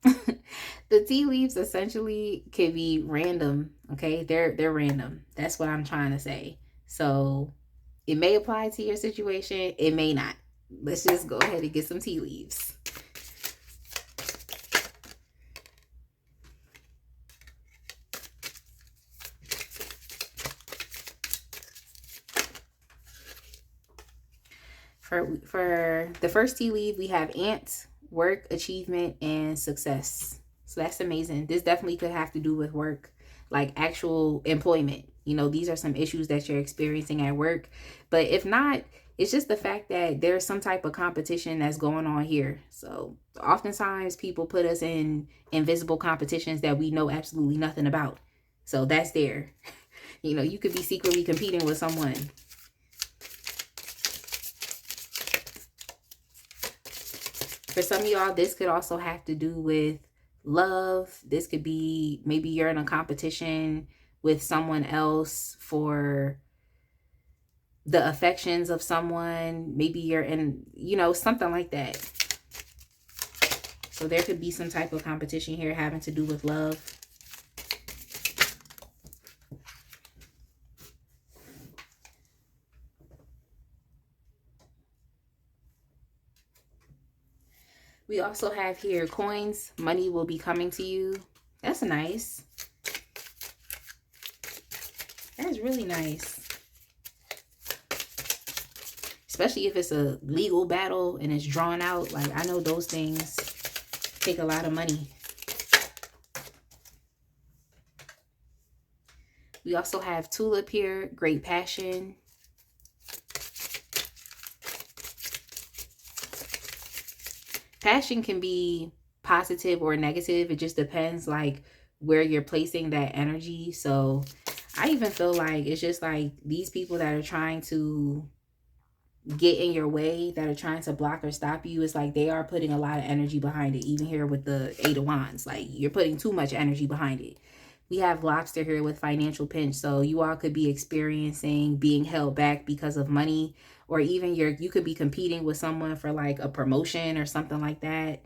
the tea leaves essentially can be random. Okay, they're random. That's what I'm trying to say. So it may apply to your situation, it may not. Let's just go ahead and get some tea leaves. For the first tea leaf, we have ant, work, achievement, and success. So that's amazing. This definitely could have to do with work, like actual employment. These are some issues that you're experiencing at work. But if not, it's just the fact that there's some type of competition that's going on here. So oftentimes people put us in invisible competitions that we know absolutely nothing about. So that's there. You could be secretly competing with someone. For some of y'all, this could also have to do with love. This could be maybe you're in a competition with someone else for the affections of someone. Maybe you're in, something like that. So there could be some type of competition here having to do with love. We also have here coins. Money will be coming to you. That's nice. That's really nice. Especially if it's a legal battle and it's drawn out. Like, I know those things take a lot of money. We also have tulip here. Great passion. Passion can be positive or negative. It just depends like where you're placing that energy. So I even feel like it's just like these people that are trying to get in your way, that are trying to block or stop you, it's like they are putting a lot of energy behind it. Even here with the 8 of Wands, like you're putting too much energy behind it. We have lobster here with financial pinch. So you all could be experiencing being held back because of money, or even you could be competing with someone for like a promotion or something like that.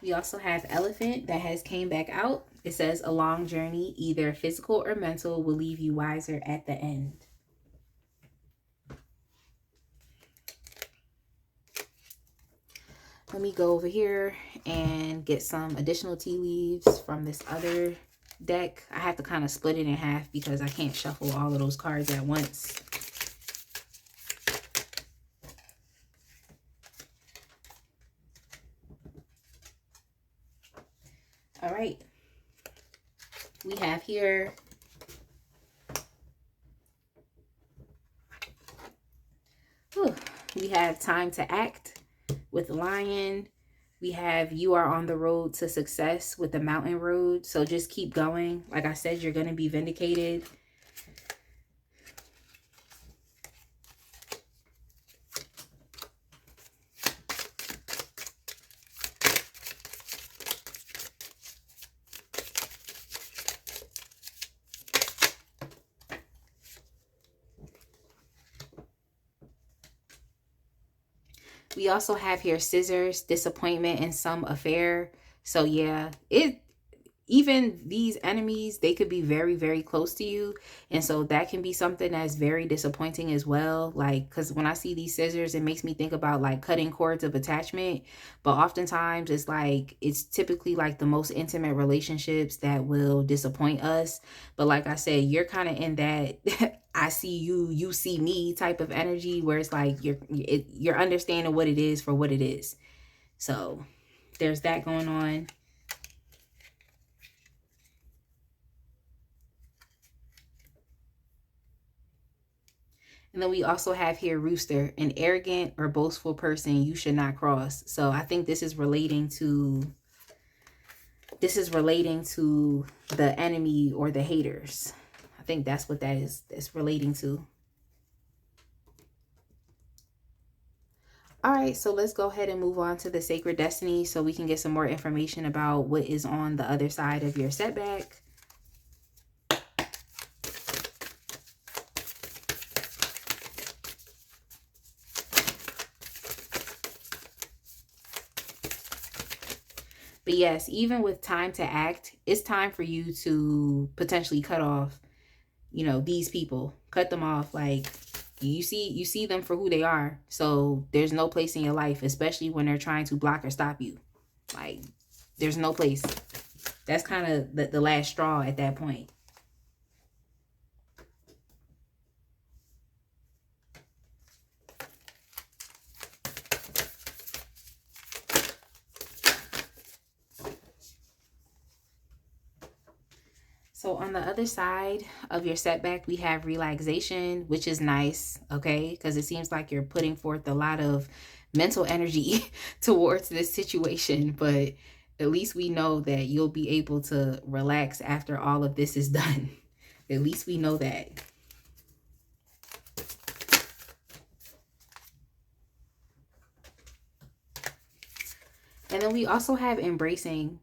We also have elephant that has came back out. It says a long journey, either physical or mental, will leave you wiser at the end. Let me go over here and get some additional tea leaves from this other deck. I have to kind of split it in half because I can't shuffle all of those cards at once. All right. We have here we have time to act with the lion. We have you are on the road to success with the mountain road. So just keep going. Like I said, you're going to be vindicated. We also have here scissors, disappointment in some affair. So yeah, even these enemies, they could be very, very close to you. And so that can be something that's very disappointing as well. Like, because when I see these scissors, it makes me think about like cutting cords of attachment. But oftentimes it's like, it's typically like the most intimate relationships that will disappoint us. But like I said, you're kind of in that I see you, you see me type of energy where it's like you're understanding what it is for what it is. So there's that going on. And then we also have here rooster, an arrogant or boastful person you should not cross. So I think this is relating to the enemy or the haters. I think that's what that is. That's relating to. All right, so let's go ahead and move on to the sacred destiny so we can get some more information about what is on the other side of your setback. But yes, even with time to act, it's time for you to potentially cut off, you know, these people. Cut them off. Like you see them for who they are. So there's no place in your life, especially when they're trying to block or stop you. Like there's no place. That's kind of the last straw at that point. So on the other side of your setback, we have relaxation, which is nice, okay? Because it seems like you're putting forth a lot of mental energy towards this situation, but at least we know that you'll be able to relax after all of this is done. At least we know that. And then we also have embracing.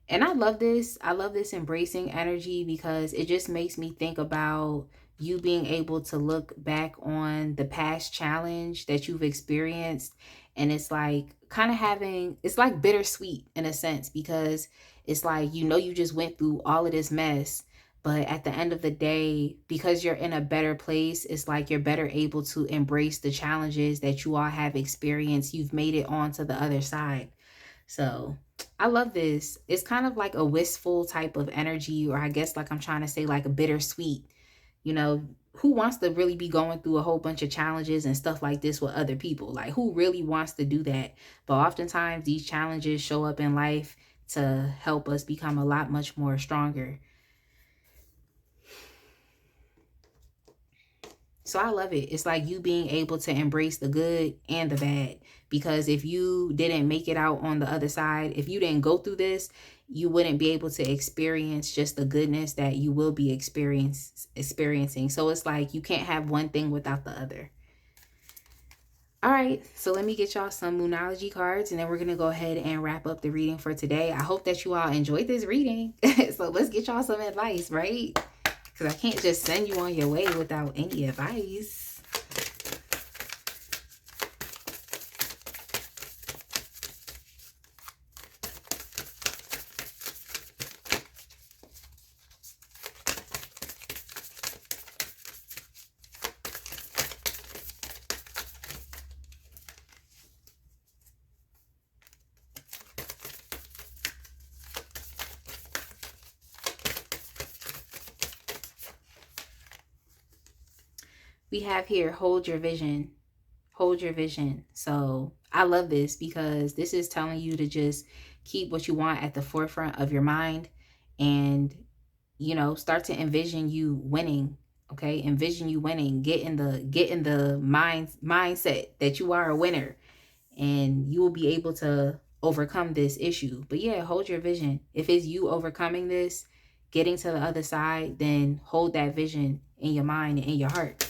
And I love this. I love this embracing energy because it just makes me think about you being able to look back on the past challenge that you've experienced. And it's like kind of having, it's like bittersweet in a sense, because it's like, you know, you just went through all of this mess. But at the end of the day, because you're in a better place, it's like you're better able to embrace the challenges that you all have experienced. You've made it onto the other side. So I love this. It's kind of like a wistful type of energy, or I guess like I'm trying to say like a bittersweet, you know, who wants to really be going through a whole bunch of challenges and stuff like this with other people? Like who really wants to do that? But oftentimes these challenges show up in life to help us become a lot much more stronger. So I love it. It's like you being able to embrace the good and the bad. Because if you didn't make it out on the other side, if you didn't go through this, you wouldn't be able to experience just the goodness that you will be experiencing. So it's like you can't have one thing without the other. All right, so let me get y'all some Moonology cards, and then we're going to go ahead and wrap up the reading for today. I hope that you all enjoyed this reading. So let's get y'all some advice, right? Because I can't just send you on your way without any advice. We have here, hold your vision. Hold your vision. So I love this because this is telling you to just keep what you want at the forefront of your mind, and start to envision you winning. Okay, envision you winning. Get in the mindset that you are a winner, and you will be able to overcome this issue. But yeah, hold your vision. If it's you overcoming this, getting to the other side, then hold that vision in your mind and in your heart.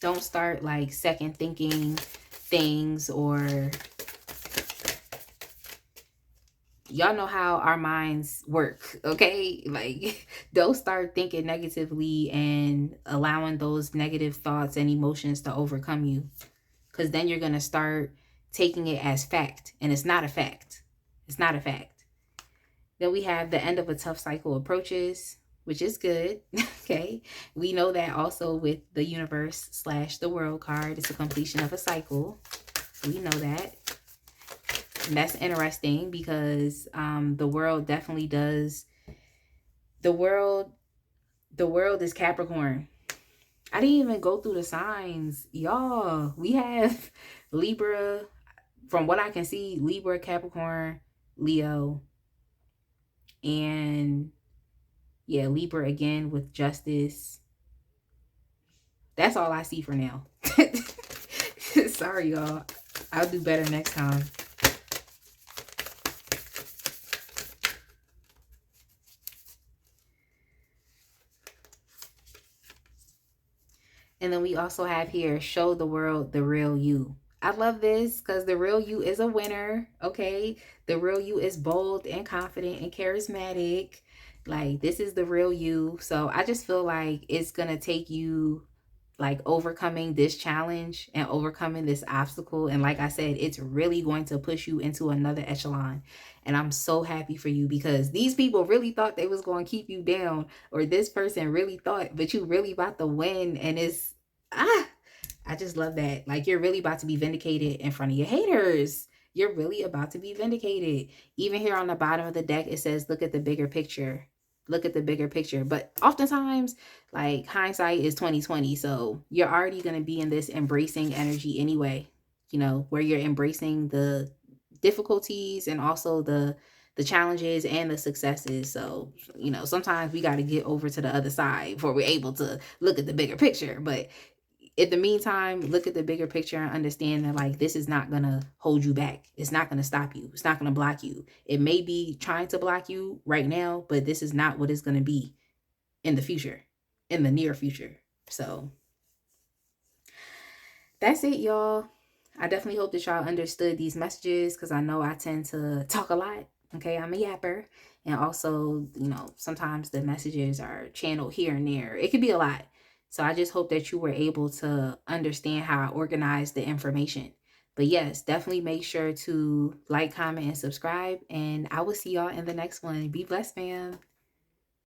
Don't start like second thinking things, or y'all know how our minds work, okay? Like, don't start thinking negatively and allowing those negative thoughts and emotions to overcome you, because then you're going to start taking it as fact, and it's not a fact. It's not a fact. Then we have the end of a tough cycle approaches, which is good. Okay. We know that also with the universe / the world card, it's a completion of a cycle. We know that. And that's interesting because the world definitely does. The world is Capricorn. I didn't even go through the signs, y'all. We have Libra, from what I can see, Libra, Capricorn, Leo, and yeah, Libra again with justice. That's all I see for now. Sorry, y'all. I'll do better next time. And then we also have here, show the world the real you. I love this because the real you is a winner. Okay. The real you is bold and confident and charismatic. Like, this is the real you. So I just feel like it's going to take you like overcoming this challenge and overcoming this obstacle. And like I said, it's really going to push you into another echelon. And I'm so happy for you because these people really thought they was going to keep you down, or this person really thought, but you really about to win. And it's, I just love that. Like, you're really about to be vindicated in front of your haters. You're really about to be vindicated. Even here on the bottom of the deck, it says, look at the bigger picture. Look at the bigger picture. But oftentimes, like, hindsight is 2020. So you're already going to be in this embracing energy anyway, where you're embracing the difficulties and also the challenges and the successes. So, sometimes we got to get over to the other side before we're able to look at the bigger picture. But in the meantime, look at the bigger picture and understand that, like, this is not going to hold you back. It's not going to stop you. It's not going to block you. It may be trying to block you right now, but this is not what it's going to be in the future, in the near future. So that's it, y'all. I definitely hope that y'all understood these messages, because I know I tend to talk a lot. Okay, I'm a yapper. And also, sometimes the messages are channeled here and there. It could be a lot. So I just hope that you were able to understand how I organize the information. But yes, definitely make sure to like, comment, and subscribe. And I will see y'all in the next one. Be blessed, fam.